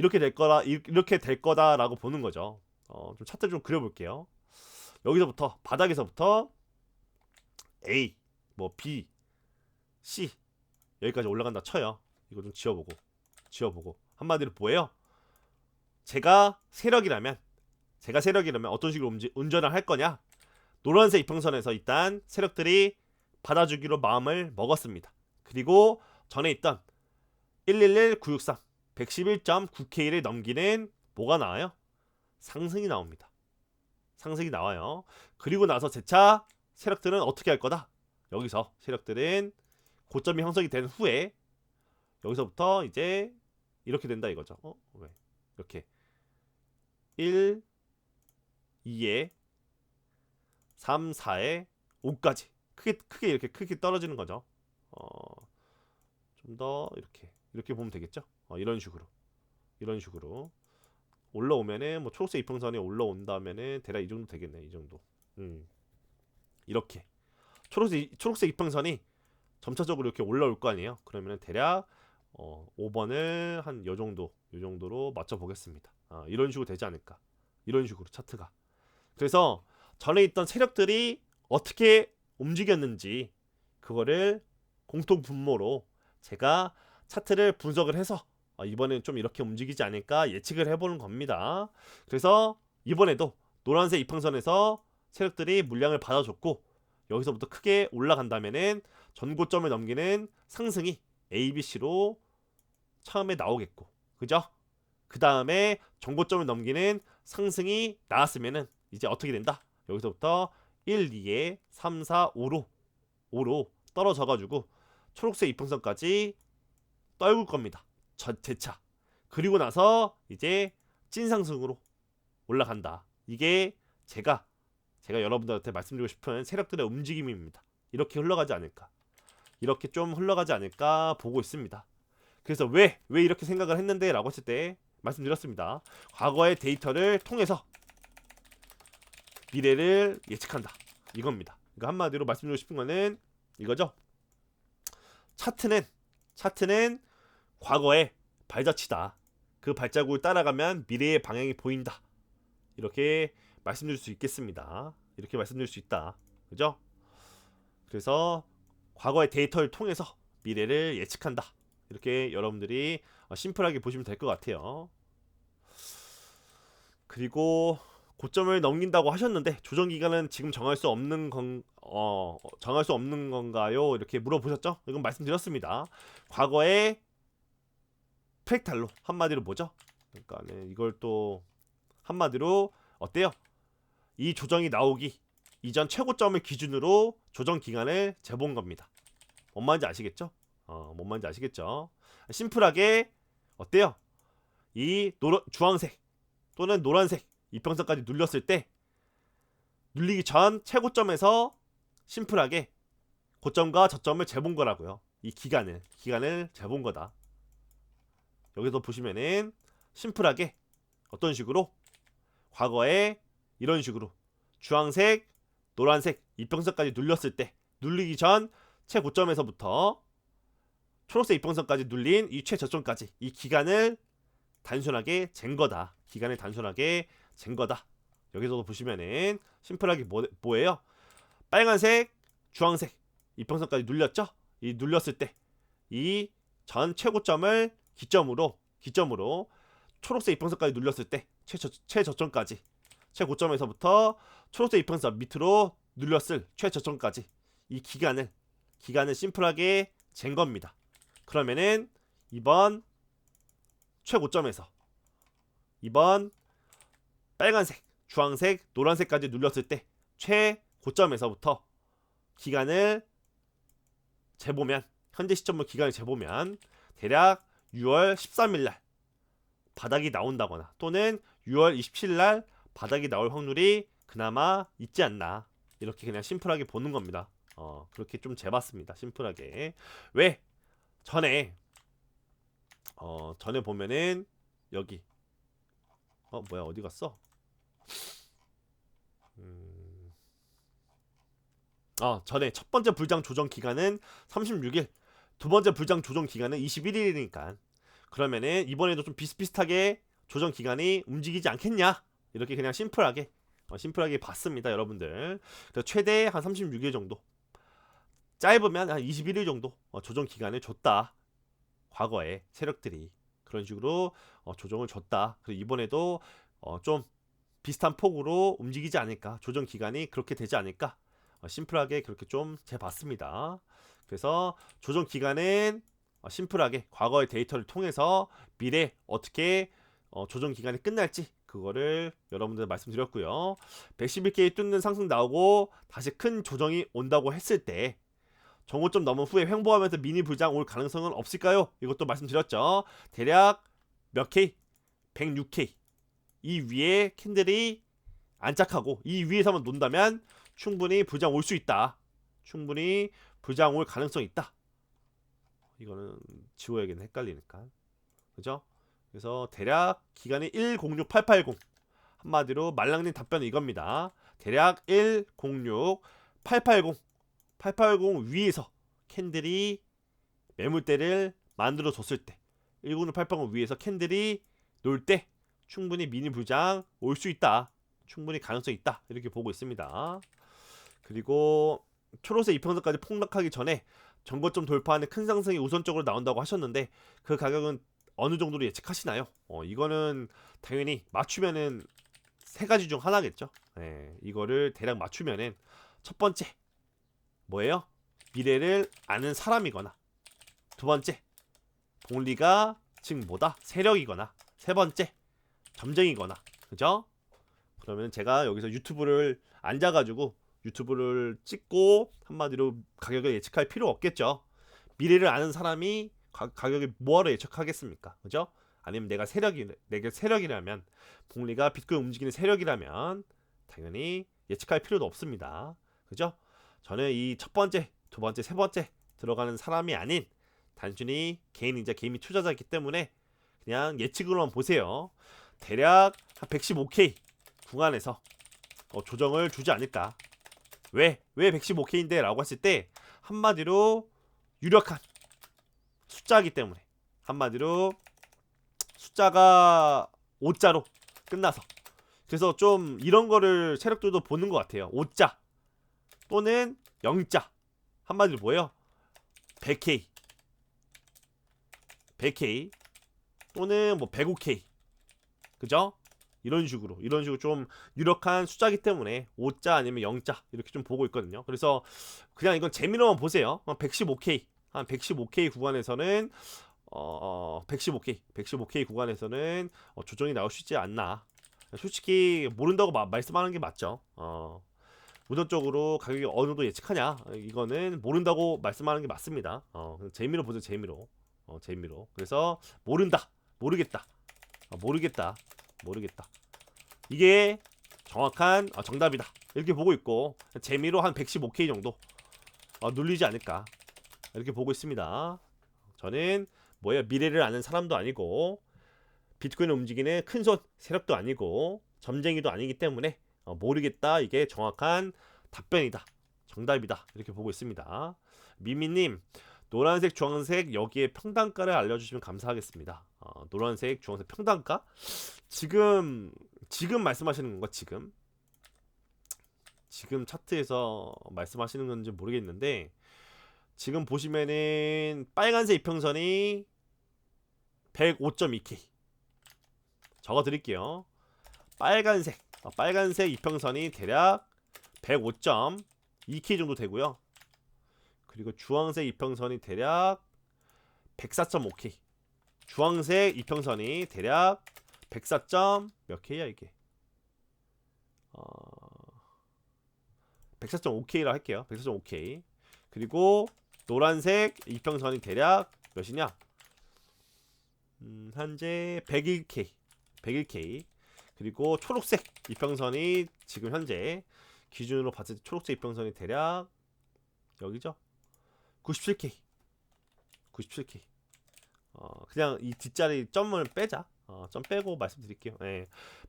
이렇게 될 거라 이렇게 될 거다라고 보는 거죠. 좀 차트 좀 그려볼게요. 여기서부터 바닥에서부터 A, 뭐 B, C 여기까지 올라간다 쳐요. 이거 좀 지워보고 한마디로 뭐예요? 제가 세력이라면 어떤 식으로 운전을 할 거냐? 노란색 이평선에서 일단 세력들이 받아주기로 마음을 먹었습니다. 그리고 전에 있던 111963 111.9K를 넘기는 뭐가 나와요? 상승이 나옵니다. 상승이 나와요. 그리고 나서 재차 세력들은 어떻게 할 거다? 여기서 세력들은 고점이 형성이 된 후에 여기서부터 이제 이렇게 된다 이거죠. 왜? 이렇게 1, 2에 3, 4에 5까지 크게 이렇게 크게 떨어지는 거죠. 좀 더 이렇게 보면 되겠죠. 이런 식으로 올라오면은 뭐 초록색 이평선이 올라온다면은 대략 이 정도 되겠네. 이 정도. 이렇게 초록색 이평선이 점차적으로 이렇게 올라올 거 아니에요. 그러면은 대략 5번을 한 요 정도로 맞춰 보겠습니다. 이런 식으로 되지 않을까. 이런 식으로 차트가. 그래서 전에 있던 세력들이 어떻게 움직였는지 그거를 공통 분모로 제가 차트를 분석을 해서 이번에는 좀 이렇게 움직이지 않을까 예측을 해보는 겁니다. 그래서 이번에도 노란색 이평선에서 세력들이 물량을 받아줬고 여기서부터 크게 올라간다면은 전고점을 넘기는 상승이 ABC로 처음에 나오겠고, 그죠? 그 다음에 전고점을 넘기는 상승이 나왔으면은 이제 어떻게 된다? 여기서부터 1, 2에 3, 4, 5로 떨어져가지고 초록색 이평선까지 떨굴 겁니다. 재차. 그리고 나서 이제 찐상승으로 올라간다. 이게 제가 여러분들한테 말씀드리고 싶은 세력들의 움직임입니다. 이렇게 흘러가지 않을까. 이렇게 좀 흘러가지 않을까 보고 있습니다. 그래서 왜 이렇게 생각을 했는데 라고 했을 때 말씀드렸습니다. 과거의 데이터를 통해서 미래를 예측한다. 이겁니다. 그러니까 한마디로 말씀드리고 싶은 거는 이거죠. 차트는 과거의 발자취다. 그 발자국을 따라가면 미래의 방향이 보인다. 이렇게 말씀드릴 수 있겠습니다. 이렇게 말씀드릴 수 있다. 그죠? 그래서 과거의 데이터를 통해서 미래를 예측한다. 이렇게 여러분들이 심플하게 보시면 될 것 같아요. 그리고 고점을 넘긴다고 하셨는데 조정 기간은 지금 정할 수 없는 건가요? 이렇게 물어보셨죠? 이건 말씀드렸습니다. 과거의 프랙탈로 한마디로 뭐죠? 그러니까 이걸 또 한마디로 어때요? 이 조정이 나오기 이전 최고점을 기준으로 조정 기간을 재본 겁니다. 뭔 말인지 아시겠죠? 뭔 말인지 아시겠죠? 심플하게 어때요? 이 주황색 또는 노란색 이평선까지 눌렸을 때 눌리기 전 최고점에서 심플하게 고점과 저점을 재본 거라고요. 이 기간을 재본 거다. 여기서 보시면은 심플하게 어떤 식으로 과거에 이런 식으로 주황색, 노란색 이평선까지 눌렸을 때 눌리기 전 최고점에서부터 초록색 이평선까지 눌린 이 최저점까지 이 기간을 단순하게 잰 거다. 기간을 단순하게 잰 거다. 여기서도 보시면은 심플하게 뭐예요? 빨간색, 주황색 이평선까지 눌렸죠? 이 눌렸을 때 이 전 최고점을 기점으로 초록색 이평선까지 눌렸을 때 최저점까지 최고점에서부터 초록색 이평선 밑으로 눌렸을 최저점까지 이 기간을 심플하게 잰 겁니다. 그러면은 이번 최고점에서 이번 빨간색, 주황색, 노란색까지 눌렸을 때 최고점에서부터 기간을 재보면 현재 시점으로 기간을 재보면 대략 6월 13일 날 바닥이 나온다거나 또는 6월 27일 날 바닥이 나올 확률이 그나마 있지 않나 이렇게 그냥 심플하게 보는 겁니다. 그렇게 좀 재봤습니다. 심플하게. 왜? 전에 보면은 여기 뭐야 어디 갔어? 전에 첫 번째 불장 조정 기간은 36일, 두 번째 불장 조정 기간은 21일이니까 그러면은 이번에도 좀 비슷비슷하게 조정 기간이 움직이지 않겠냐, 이렇게 그냥 심플하게 봤습니다 여러분들. 그래서 최대 한 36일 정도, 짧으면 한 21일 정도 조정 기간을 줬다. 과거에 세력들이 그런 식으로 조정을 줬다. 그리고 이번에도 좀 비슷한 폭으로 움직이지 않을까, 조정 기간이 그렇게 되지 않을까, 심플하게 그렇게 좀 재봤습니다. 그래서 조정 기간은 심플하게 과거의 데이터를 통해서 미래 어떻게 조정 기간이 끝날지 그거를 여러분들 말씀드렸고요. 111K 뚫는 상승 나오고 다시 큰 조정이 온다고 했을 때 정고점 넘은 후에 횡보하면서 미니 불장 올 가능성은 없을까요? 이것도 말씀드렸죠. 대략 몇 K? 106K 이 위에 캔들이 안착하고 이 위에서만 논다면 충분히 불장 올 수 있다. 충분히 불장 올 가능성이 있다. 이거는 지워야겠네, 헷갈리니까. 그죠? 그래서 대략 기간이 106880, 한마디로 말랑님 답변은 이겁니다. 대략 106880 위에서 캔들이 매물대를 만들어 줬을 때, 106880 위에서 캔들이 놀 때 충분히 미니 불장 올 수 있다. 충분히 가능성이 있다. 이렇게 보고 있습니다. 그리고 초록색 이평선까지 폭락하기 전에 전고점 돌파하는 큰 상승이 우선적으로 나온다고 하셨는데 그 가격은 어느 정도로 예측하시나요? 이거는 당연히 맞추면은 세 가지 중 하나겠죠. 이거를 대략 맞추면은 첫 번째 뭐예요? 미래를 아는 사람이거나, 두 번째 복리가 즉 뭐다? 세력이거나, 세 번째 점쟁이거나. 그죠? 그러면 제가 여기서 유튜브를 앉아가지고 유튜브를 찍고 한마디로 가격을 예측할 필요 없겠죠. 미래를 아는 사람이 가격을 뭐하러 예측하겠습니까? 그죠? 아니면 내가 세력이라면, 복리가 비트코인 움직이는 세력이라면 당연히 예측할 필요도 없습니다. 그죠? 저는 이 첫 번째, 두 번째, 세 번째 들어가는 사람이 아닌 단순히 개인이자 개미 투자자이기 때문에 그냥 예측으로만 보세요. 대략 한 115K 구간에서 조정을 주지 않을까. 왜 115K인데? 라고 했을 때 한마디로 유력한 숫자이기 때문에, 한마디로 숫자가 5자로 끝나서, 그래서 좀 이런 거를 세력들도 보는 것 같아요. 5자 또는 0자, 한마디로 뭐예요? 100K 또는 뭐 105K. 그죠? 이런 식으로 좀 유력한 숫자이기 때문에 5자 아니면 0자 이렇게 좀 보고 있거든요. 그래서 그냥 이건 재미로만 보세요. 115K 한 115K 구간에서는 115K 구간에서는 조정이 나올 수 있지 않나. 솔직히 모른다고 말씀하는 게 맞죠. 우선적으로 가격이 어느 정도 예측하냐, 이거는 모른다고 말씀하는 게 맞습니다. 재미로 보죠, 재미로. 그래서 모르겠다. 이게 정확한 정답이다. 이렇게 보고 있고, 재미로 한 115K 정도 눌리지 않을까 이렇게 보고 있습니다. 저는 뭐예요? 미래를 아는 사람도 아니고 비트코인을 움직이는 큰손 세력도 아니고 점쟁이도 아니기 때문에 모르겠다, 이게 정확한 답변이다, 정답이다, 이렇게 보고 있습니다. 미미님, 노란색 주황색 여기에 평단가를 알려주시면 감사하겠습니다. 노란색 주황색 평단가? 지금 말씀하시는 건가? 지금 차트에서 말씀하시는 건지 모르겠는데, 지금 보시면은 빨간색 이평선이 105.2K 적어 드릴게요. 빨간색 이평선이 대략 105.2K 정도 되고요. 그리고 주황색 이평선이 대략 104.5K. 주황색 이평선이 대략 104. 몇 K야 이게? 104.5K라 할게요. 104.5K. 그리고 노란색 이평선이 대략 몇이냐? 현재 101K. 그리고 초록색 이평선이 지금 현재 기준으로 봤을 때 초록색 이평선이 대략 여기죠? 97K. 그냥 이 뒷자리 점을 빼자. 점 빼고 말씀드릴게요.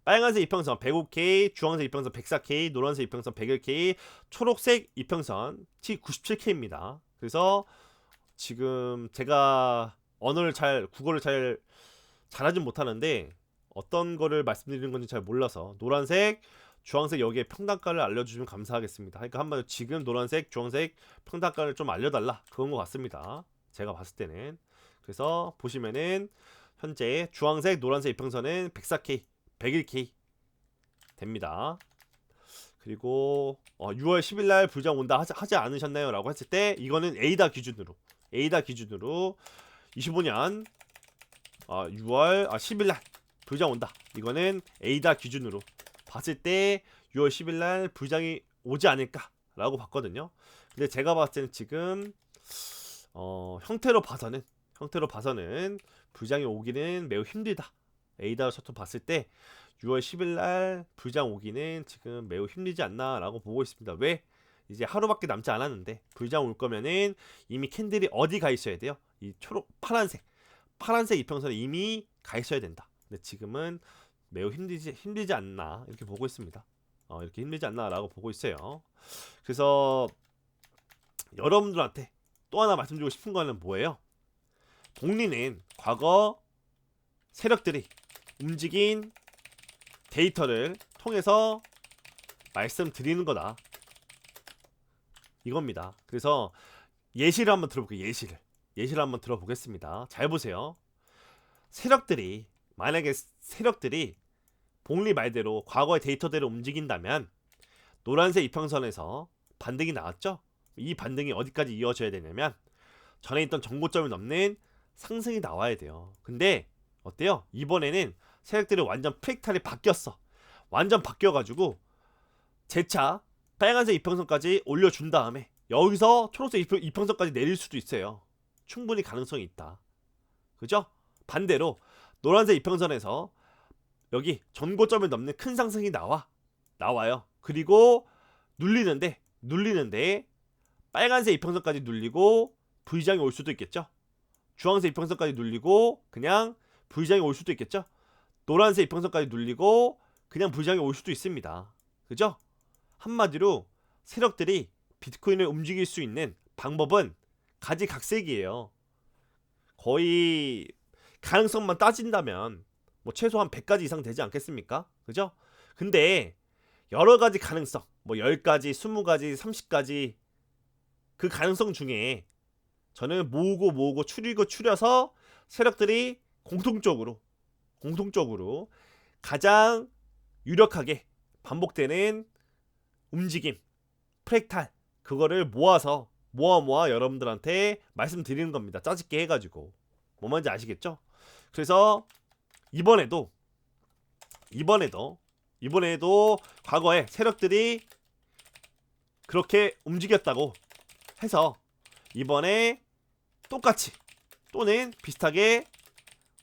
빨간색 이평선 105K, 주황색 이평선 104K, 노란색 이평선 101K, 초록색 이평선 97K입니다. 그래서 지금 제가 국어를 잘 잘하진 못하는데 어떤 거를 말씀드리는 건지 잘 몰라서 노란색, 주황색 여기에 평단가를 알려주시면 감사하겠습니다. 그러니까 한마디로 지금 노란색, 주황색 평단가를 좀 알려달라 그런 것 같습니다. 제가 봤을 때는. 그래서 보시면은 현재 주황색, 노란색 이평선은 104K, 101K 됩니다. 그리고 6월 10일날 불장 온다 하지 않으셨나요? 라고 했을 때 이거는 에이다 기준으로 25년 6월 10일날 불장 온다. 이거는 에이다 기준으로 봤을 때 6월 10일날 불장이 오지 않을까 라고 봤거든요. 근데 제가 봤을 때는 지금 형태로 봐서는 불장이 오기는 매우 힘들다. 에이다로 서ቶ 봤을 때 6월 10일날 불장 오기는 지금 매우 힘들지 않나 라고 보고 있습니다. 왜? 이제 하루밖에 남지 않았는데 불장 올 거면은 이미 캔들이 어디 가 있어야 돼요? 이 파란색 이평선에 이미 가 있어야 된다. 근데 지금은 매우 힘들지 않나 이렇게 보고 있습니다. 이렇게 힘들지 않나 라고 보고 있어요. 그래서 여러분들한테 또 하나 말씀드리고 싶은 거는 뭐예요? 복리는 과거 세력들이 움직인 데이터를 통해서 말씀드리는 거다. 이겁니다. 그래서 예시를 한번 들어볼게요. 예시를 한번 들어보겠습니다. 잘 보세요. 만약에 세력들이 복리 말대로 과거의 데이터대로 움직인다면 노란색 이평선에서 반등이 나왔죠? 이 반등이 어디까지 이어져야 되냐면 전에 있던 정고점을 넘는 상승이 나와야 돼요. 근데 어때요? 이번에는 세력들이 완전 프랙탈이 바뀌었어. 완전 바뀌어가지고 재차 빨간색 이평선까지 올려준 다음에 여기서 초록색 이평선까지 내릴 수도 있어요. 충분히 가능성이 있다. 그죠? 반대로 노란색 이평선에서 여기 전고점을 넘는 큰 상승이 나와요. 그리고 눌리는데 빨간색 이평선까지 눌리고 V장이 올 수도 있겠죠. 주황색 이평선까지 눌리고 그냥 V장이 올 수도 있겠죠. 노란색 이평선까지 눌리고 그냥 V장이 올 수도 있습니다. 그죠? 한마디로 세력들이 비트코인을 움직일 수 있는 방법은 가지각색이에요. 거의 가능성만 따진다면 뭐 최소한 100가지 이상 되지 않겠습니까? 그죠? 근데 여러가지 가능성, 뭐 10가지, 20가지, 30가지 그 가능성 중에 저는 모으고 추려서 세력들이 공통적으로 가장 유력하게 반복되는 움직임, 프랙탈 그거를 모아 여러분들한테 말씀드리는 겁니다. 짜집게 해가지고 뭔 말인지 아시겠죠? 그래서 이번에도 과거에 세력들이 그렇게 움직였다고 해서 이번에 똑같이 또는 비슷하게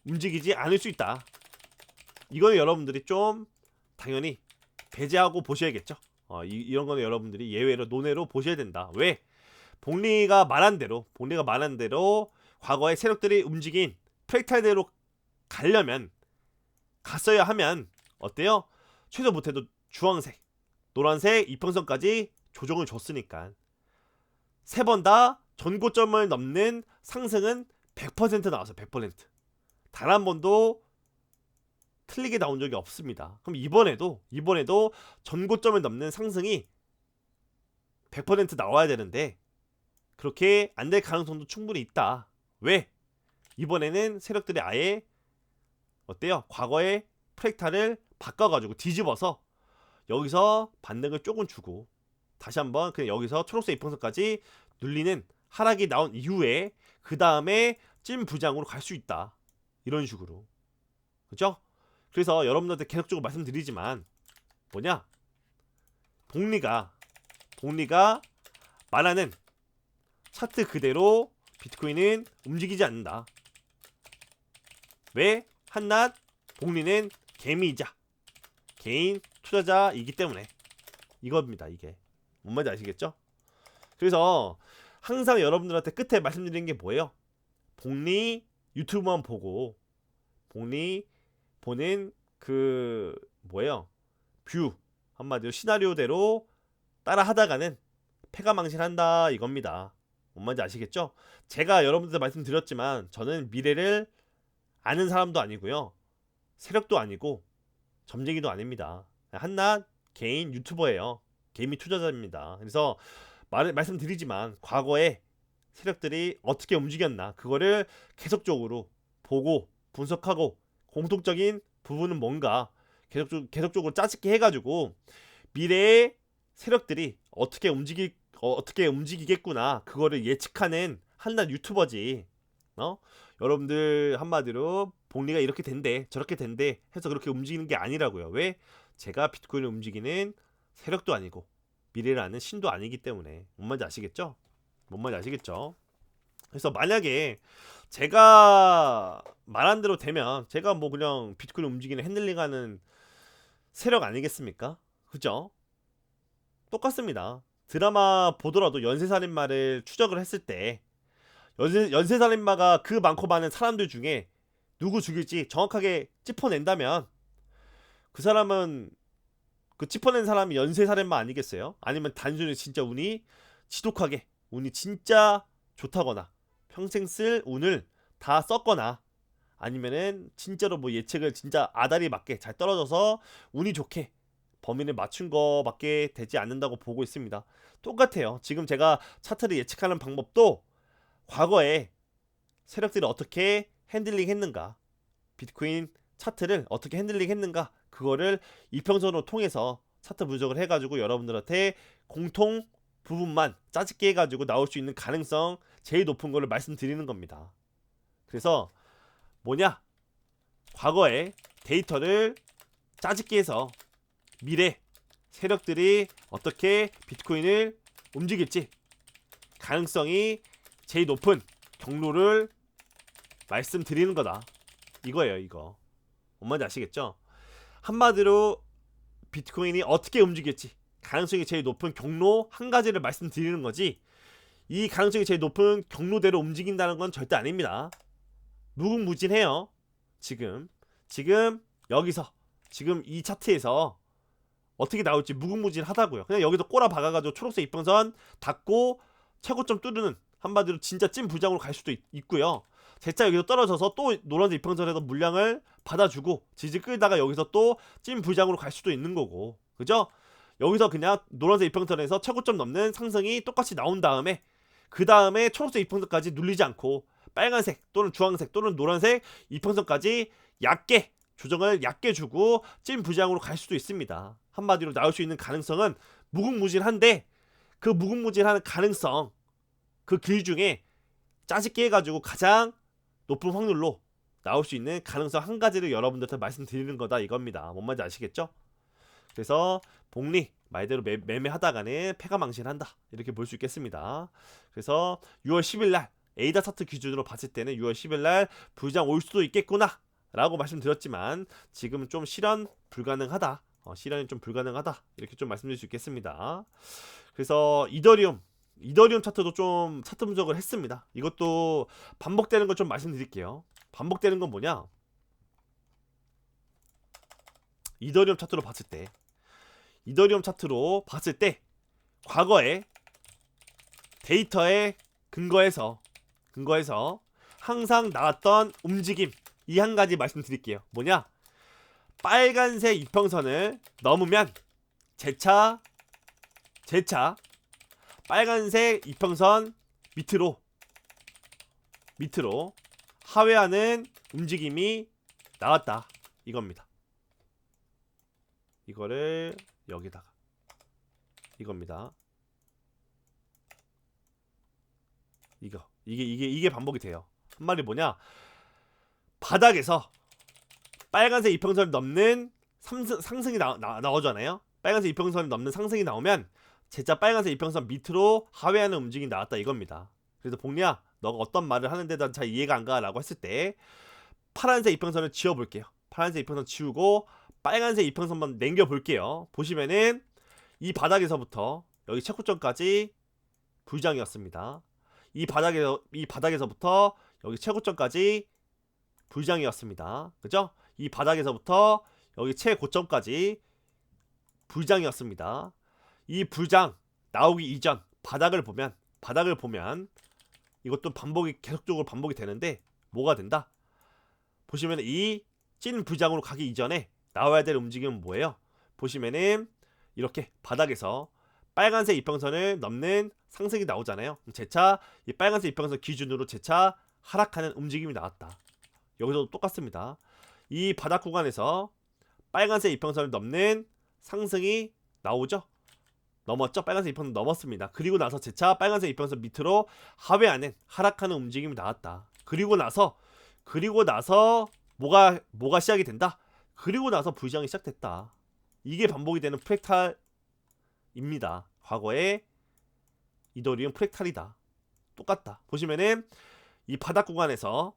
움직이지 않을 수 있다. 이거는 여러분들이 좀 당연히 배제하고 보셔야겠죠. 이런 거는 여러분들이 예외로 논외로 보셔야 된다. 왜? 복리가 말한 대로 과거의 세력들이 움직인 프랙탈대로 갔어야 하면 어때요? 최소 못해도 주황색, 노란색 이평선까지 조정을 줬으니까 3번 다 전고점을 넘는 상승은 100% 나왔어요. 100%. 단 한 번도 틀리게 나온 적이 없습니다. 그럼 이번에도 전고점을 넘는 상승이 100% 나와야 되는데 그렇게 안 될 가능성도 충분히 있다. 왜? 이번에는 세력들이 아예 어때요? 과거의 프랙탈을 바꿔가지고 뒤집어서 여기서 반등을 조금 주고 다시 한번 그냥 여기서 초록색 이평선까지 눌리는 하락이 나온 이후에 그 다음에 찐 부장으로 갈 수 있다. 이런 식으로. 그죠? 그래서 여러분들한테 계속적으로 말씀드리지만 뭐냐? 복리가 말하는 차트 그대로 비트코인은 움직이지 않는다. 왜? 한낱 복리는 개미이자 개인 투자자이기 때문에 이겁니다. 이게 뭔 말인지 아시겠죠? 그래서 항상 여러분들한테 끝에 말씀드리는 게 뭐예요? 복리 유튜브만 보고 복리 보는 그 뭐예요? 뷰 한마디로 시나리오대로 따라 하다가는 패가 망신한다 이겁니다. 뭔 말인지 아시겠죠? 제가 여러분들 말씀드렸지만 저는 미래를 아는 사람도 아니고요. 세력도 아니고 점쟁이도 아닙니다. 한낱 개인 유튜버예요. 개미 투자자입니다. 그래서 말씀드리지만 과거에 세력들이 어떻게 움직였나 그거를 계속적으로 보고 분석하고 공통적인 부분은 뭔가 계속적으로 짜집게 해가지고 미래의 세력들이 어떻게 움직이겠구나 그거를 예측하는 한낱 유튜버지. 여러분들 한마디로 복리가 이렇게 된대 저렇게 된대 해서 그렇게 움직이는 게 아니라고요. 왜? 제가 비트코인을 움직이는 세력도 아니고 미래를 아는 신도 아니기 때문에. 뭔 말인지 아시겠죠? 뭔 말인지 아시겠죠? 그래서 만약에 제가 말한 대로 되면 제가 뭐 그냥 비트코인 움직이는 핸들링하는 세력 아니겠습니까? 그죠? 똑같습니다. 드라마 보더라도 연쇄살인마를 추적을 했을 때 연쇄살인마가 그 많고 많은 사람들 중에 누구 죽일지 정확하게 짚어낸다면 그 사람은 그 짚어낸 사람이 연쇄살인마 아니겠어요? 아니면 단순히 진짜 운이 지독하게 운이 진짜 좋다거나 평생 쓸 운을 다 썼거나 아니면은 진짜로 뭐 예측을 진짜 아다리 맞게 잘 떨어져서 운이 좋게 범인을 맞춘 거밖에 되지 않는다고 보고 있습니다. 똑같아요. 지금 제가 차트를 예측하는 방법도 과거에 세력들이 어떻게 핸들링 했는가, 비트코인 차트를 어떻게 핸들링 했는가, 그거를 이평선으로 통해서 차트 분석을 해가지고 여러분들한테 공통 부분만 짜집게 해가지고 나올 수 있는 가능성 제일 높은 거를 말씀드리는 겁니다. 그래서 뭐냐, 과거에 데이터를 짜집게 해서 미래 세력들이 어떻게 비트코인을 움직일지 가능성이 제일 높은 경로를 말씀드리는 거다. 이거예요, 이거. 뭔 말인지 아시겠죠? 한마디로 비트코인이 어떻게 움직일지 가능성이 제일 높은 경로 한 가지를 말씀드리는 거지, 이 가능성이 제일 높은 경로대로 움직인다는 건 절대 아닙니다. 무궁무진해요. 지금 여기서 지금 이 차트에서 어떻게 나올지 무궁무진하다고요. 그냥 여기서 꼬라 박아가지고 초록색 이평선 닫고 최고점 뚫는, 한마디로 진짜 찐 부장으로 갈 수도 있고요. 재차 여기서 떨어져서 또 노란색 이평선에서 물량을 받아주고 지지 끌다가 여기서 또 찐 부장으로 갈 수도 있는 거고, 그죠? 여기서 그냥 노란색 이평선에서 최고점 넘는 상승이 똑같이 나온 다음에 그 다음에 초록색 이평선까지 눌리지 않고 빨간색 또는 주황색 또는 노란색 이평선까지 얕게 조정을 얕게 주고 찐 부장으로 갈 수도 있습니다. 한마디로 나올 수 있는 가능성은 무궁무진한데, 그 무궁무진한 가능성 그 길 중에 짜집게 해가지고 가장 높은 확률로 나올 수 있는 가능성 한 가지를 여러분들한테 말씀드리는 거다 이겁니다. 뭔 말인지 아시겠죠? 그래서 복리 말대로 매매하다가는 패가망신한다 이렇게 볼 수 있겠습니다. 그래서 6월 10일날 에이다 차트 기준으로 봤을 때는 6월 10일날 부장 올 수도 있겠구나 라고 말씀드렸지만 지금은 좀 실현 불가능하다, 실현이 좀 불가능하다 이렇게 좀 말씀드릴 수 있겠습니다. 그래서 이더리움 차트도 좀 차트 분석을 했습니다. 이것도 반복되는 걸 좀 말씀드릴게요. 반복되는 건 뭐냐, 이더리움 차트로 봤을 때 과거에 데이터에 근거해서 항상 나왔던 움직임 이 한 가지 말씀드릴게요. 뭐냐, 빨간색 이평선을 넘으면 재차 빨간색 이평선 밑으로 하회하는 움직임이 나왔다 이겁니다. 이거를 여기다가 이겁니다. 이게 반복이 돼요. 한 말이 뭐냐, 바닥에서 빨간색 이평선을 넘는 상승이 나오잖아요. 빨간색 이평선을 넘는 상승이 나오면 진짜 빨간색 이평선 밑으로 하회하는 움직임이 나왔다 이겁니다. 그래서 복리야, 너가 어떤 말을 하는데 난 잘 이해가 안 가 라고 했을 때 파란색 이평선을 지워볼게요. 파란색 이평선 지우고 빨간색 이평선만 남겨볼게요. 보시면은 이 바닥에서부터 여기 최고점까지 불장이었습니다. 이 바닥에서부터 여기 최고점까지 불장이었습니다. 그죠? 이 바닥에서부터 여기 최고점까지 불장이었습니다. 이 불장 나오기 이전 바닥을 보면 이것도 반복이 계속적으로 반복이 되는데 뭐가 된다? 보시면 이 찐 부장으로 가기 이전에 나와야 될 움직임은 뭐예요? 보시면은 이렇게 바닥에서 빨간색 이평선을 넘는 상승이 나오잖아요. 재차 이 빨간색 이평선 기준으로 재차 하락하는 움직임이 나왔다. 여기서도 똑같습니다. 이 바닥 구간에서 빨간색 이평선을 넘는 상승이 나오죠. 넘었죠. 빨간색 이평선 넘었습니다. 그리고 나서 재차 빨간색 이평선 밑으로 하회하는 하락하는 움직임이 나왔다. 그리고 나서 뭐가 시작이 된다. 그리고 나서 V장이 시작됐다. 이게 반복이 되는 프랙탈입니다. 과거에 이더리움 프랙탈이다. 똑같다. 보시면은 이 바닥 구간에서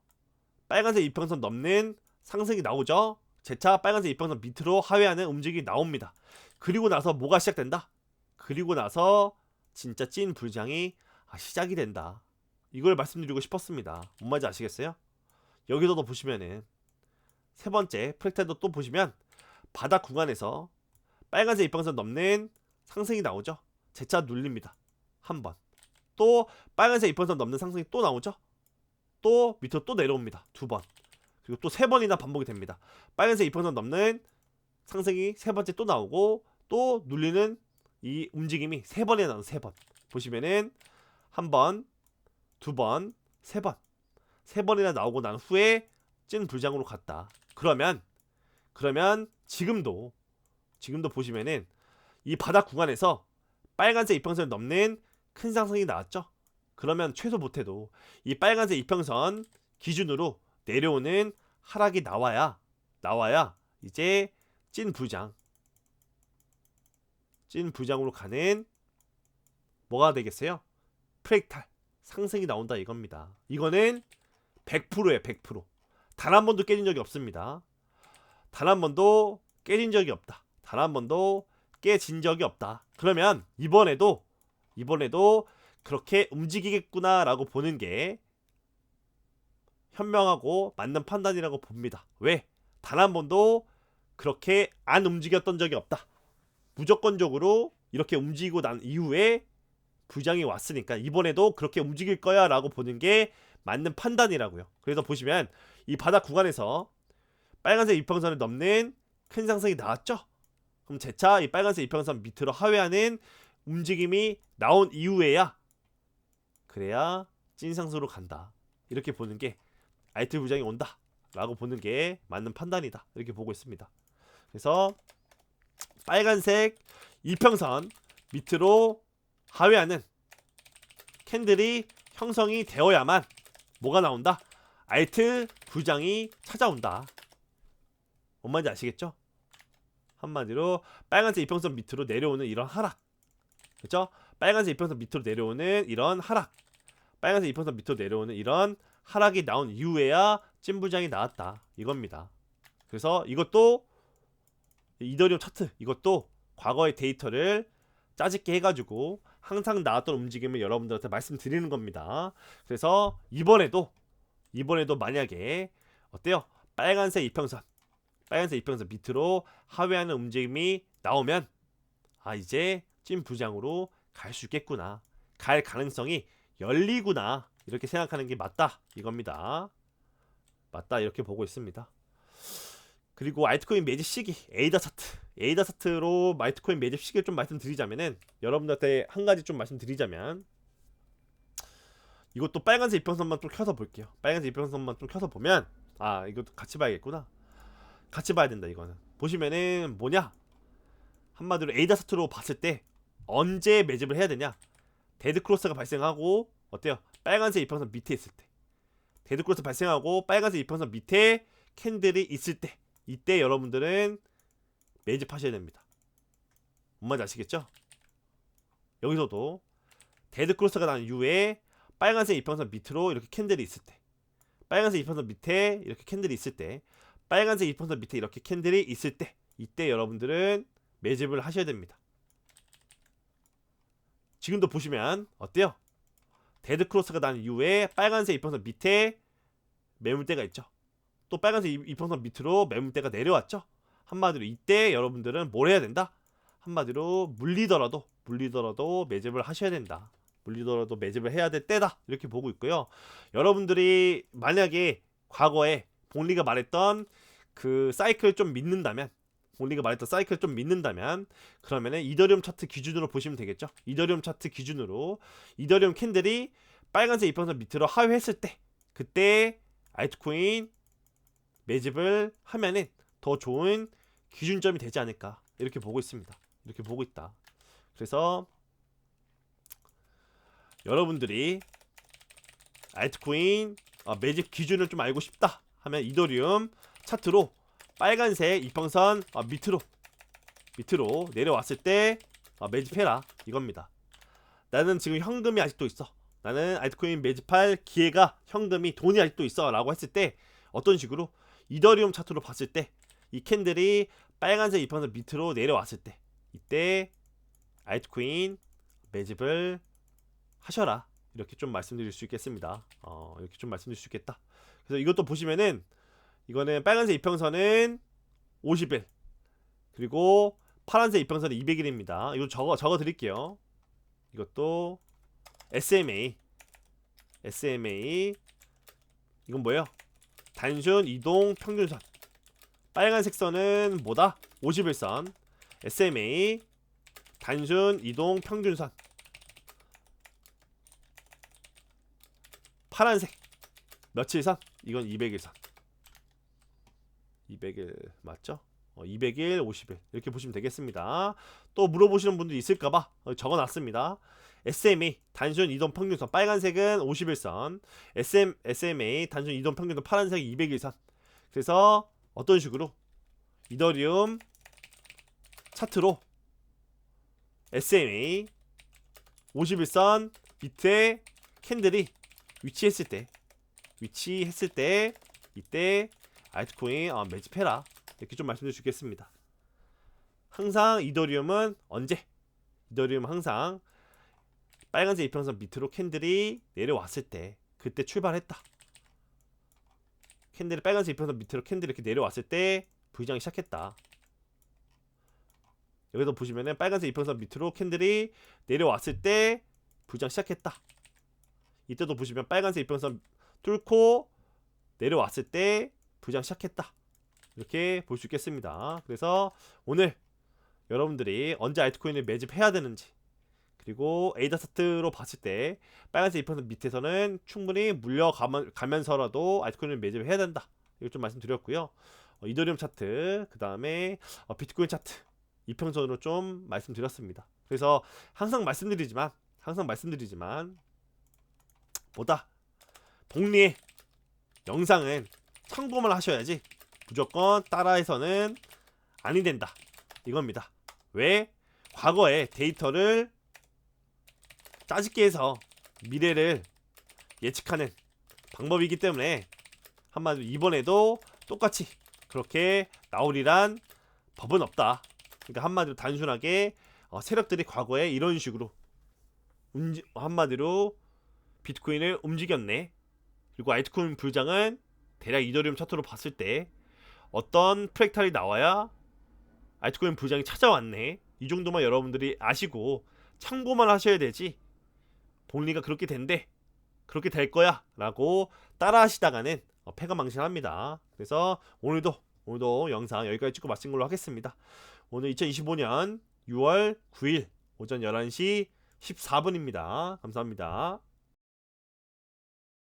빨간색 이평선 넘는 상승이 나오죠. 재차 빨간색 이평선 밑으로 하회하는 움직임이 나옵니다. 그리고 나서 뭐가 시작된다. 그리고 나서 진짜 찐 불장이 시작이 된다. 이걸 말씀드리고 싶었습니다. 뭔 말인지 아시겠어요? 여기서도 보시면은 세 번째 프랙탈도 또 보시면 바닥 구간에서 빨간색 이평선 넘는 상승이 나오죠. 재차 눌립니다. 한 번. 또 빨간색 이평선 넘는 상승이 또 나오죠. 또 밑으로 또 내려옵니다. 두 번. 그리고 또 세 번이나 반복이 됩니다. 빨간색 이평선 넘는 상승이 세 번째 또 나오고 또 눌리는 이 움직임이 세 번이나 나오는 세 번. 보시면은 한 번, 두 번, 세 번. 세 번이나 나오고 난 후에 찐 불장으로 갔다. 그러면 지금도 보시면은 이 바닥 구간에서 빨간색 이평선을 넘는 큰 상승이 나왔죠. 그러면 최소 못해도 이 빨간색 이평선 기준으로 내려오는 하락이 나와야 이제 찐 부장으로 가는 뭐가 되겠어요? 프랙탈 상승이 나온다 이겁니다. 이거는 100%예요. 100%. 단 한 번도 깨진 적이 없습니다. 단 한 번도 깨진 적이 없다. 단 한 번도 깨진 적이 없다. 그러면 이번에도 그렇게 움직이겠구나 라고 보는 게 현명하고 맞는 판단이라고 봅니다. 왜? 단 한 번도 그렇게 안 움직였던 적이 없다. 무조건적으로 이렇게 움직이고 난 이후에 부장이 왔으니까 이번에도 그렇게 움직일 거야 라고 보는 게 맞는 판단이라고요. 그래서 보시면 이 바닥 구간에서 빨간색 이평선을 넘는 큰 상승이 나왔죠. 그럼 재차 이 빨간색 이평선 밑으로 하회하는 움직임이 나온 이후에야 그래야 찐 상승으로 간다. 이렇게 보는 게 알트 부장이 온다 라고 보는 게 맞는 판단이다. 이렇게 보고 있습니다. 그래서 빨간색 이평선 밑으로 하회하는 캔들이 형성이 되어야만 뭐가 나온다? 알트 부장이 찾아온다. 뭔 말인지 아시겠죠? 한마디로 빨간색 이평선 밑으로 내려오는 이런 하락, 그렇죠? 빨간색 이평선 밑으로 내려오는 이런 하락, 빨간색 이평선 밑으로 내려오는 이런 하락이 나온 이후에야 찐부장이 나왔다 이겁니다. 그래서 이것도 이더리움 차트, 이것도 과거의 데이터를 짜집게 해가지고 항상 나왔던 움직임을 여러분들한테 말씀드리는 겁니다. 그래서 이번에도 만약에 어때요? 빨간색 이평선 밑으로 하회하는 움직임이 나오면 이제 찐 부장으로 갈 수 있겠구나, 갈 가능성이 열리구나, 이렇게 생각하는 게 맞다 이겁니다. 맞다 이렇게 보고 있습니다. 그리고 알트코인 매집 시기 에이다 차트로 알트코인 매집 시기를 좀 말씀드리자면은, 여러분들한테 한 가지 좀 말씀드리자면, 이것도 빨간색 이평선만 좀 켜서 볼게요. 빨간색 이평선만 좀 켜서 보면 이것도 같이 봐야겠구나. 같이 봐야 된다. 이거는 보시면은 뭐냐, 한마디로 에이다 차트로 봤을 때 언제 매집을 해야 되냐, 데드크로스가 발생하고 어때요? 빨간색 이평선 밑에 있을 때, 데드크로스 발생하고 빨간색 이평선 밑에 캔들이 있을 때, 이때 여러분들은 매집하셔야 됩니다. 뭔 말인지 아시겠죠? 여기서도 데드크로스가 난 이후에 빨간색 이평선 밑으로 이렇게 캔들이 있을 때, 빨간색 이평선 밑에 이렇게 캔들이 있을 때, 빨간색 이평선 밑에 이렇게 캔들이 있을 때, 이때 여러분들은 매집을 하셔야 됩니다. 지금도 보시면 어때요? 데드크로스가 난 이후에 빨간색 이평선 밑에 매물대가 있죠. 또 빨간색 이평선 밑으로 매물대가 내려왔죠. 한마디로 이때 여러분들은 뭘 해야 된다? 한마디로 물리더라도 매집을 하셔야 된다. 물리더라도 매집을 해야 될 때다 이렇게 보고 있고요. 여러분들이 만약에 과거에 복리가 말했던 그 사이클을 좀 믿는다면, 그러면은 이더리움 차트 기준으로 보시면 되겠죠. 이더리움 차트 기준으로 이더리움 캔들이 빨간색 이평선 밑으로 하회했을 때, 그때 알트코인 매집을 하면은 더 좋은 기준점이 되지 않을까 이렇게 보고 있습니다. 이렇게 보고 있다. 그래서 여러분들이 알트코인 매집 기준을 좀 알고 싶다 하면 이더리움 차트로 빨간색 이평선 밑으로 내려왔을 때 매집해라 이겁니다. 나는 지금 현금이 아직도 있어, 나는 알트코인 매집할 기회가, 현금이, 돈이 아직도 있어 라고 했을 때 어떤 식으로 이더리움 차트로 봤을 때 이 캔들이 빨간색 이평선 밑으로 내려왔을 때, 이때 알트코인 매집을 하셔라 이렇게 좀 말씀드릴 수 있겠습니다. 이렇게 좀 말씀드릴 수 있겠다. 그래서 이것도 보시면은 이거는 빨간색 이평선은 50일, 그리고 파란색 이평선은 200일입니다. 이거 적어 드릴게요. 이것도 SMA 이건 뭐예요? 단순 이동 평균선. 빨간색 선은 뭐다? 50일선. SMA 단순 이동 평균선. 파란색 며칠선? 이건 200일선. 200일 맞죠? 200일, 50일 이렇게 보시면 되겠습니다. 또 물어보시는 분들이 있을까봐 적어놨습니다. SMA 단순 이동 평균선, 빨간색은 50일선, SMA 단순 이동 평균선, 파란색 200일선. 그래서 어떤 식으로 이더리움 차트로 SMA 50일선 밑에 캔들이 위치했을 때 이때 알트코인 매집해라 이렇게 좀 말씀드릴 수 있겠습니다. 항상 이더리움은 항상 빨간색 이평선 밑으로 캔들이 내려왔을 때, 그때 출발했다. 캔들이 빨간색 이평선 밑으로 캔들이 이렇게 내려왔을 때 V장이 시작했다. 여기서 보시면은 빨간색 이평선 밑으로 캔들이 내려왔을 때 V장 시작했다. 이때도 보시면 빨간색 이평선 뚫고 내려왔을 때 V장 시작했다. 이렇게 볼 수 있겠습니다. 그래서 오늘 여러분들이 언제 알트코인을 매집해야 되는지, 그리고 에이다 차트로 봤을 때 빨간색 이평선 밑에서는 충분히 물려가면서라도 알트코인을 매집을 해야 된다. 이거 좀 말씀드렸고요. 이더리움 차트, 그 다음에 비트코인 차트 이평선으로 좀 말씀드렸습니다. 그래서 항상 말씀드리지만 보다 복리의 영상은 참고만 하셔야지 무조건 따라해서는 아니 된다 이겁니다. 왜? 과거의 데이터를 짜집게 해서 미래를 예측하는 방법이기 때문에 한마디로 이번에도 똑같이 그렇게 나오리란 법은 없다. 그러니까 한마디로 단순하게 세력들이 과거에 이런 식으로 한마디로 비트코인을 움직였네. 그리고 알트코인 불장은 대략 이더리움 차트로 봤을 때 어떤 프랙탈이 나와야 알트코인 불장이 찾아왔네. 이 정도만 여러분들이 아시고 참고만 하셔야 되지, 복리가 그렇게 된대, 그렇게 될 거야 라고 따라 하시다가는 패가망신합니다. 그래서 오늘도 영상 여기까지 찍고 마친 걸로 하겠습니다. 오늘 2025년 6월 9일 오전 11시 14분입니다. 감사합니다.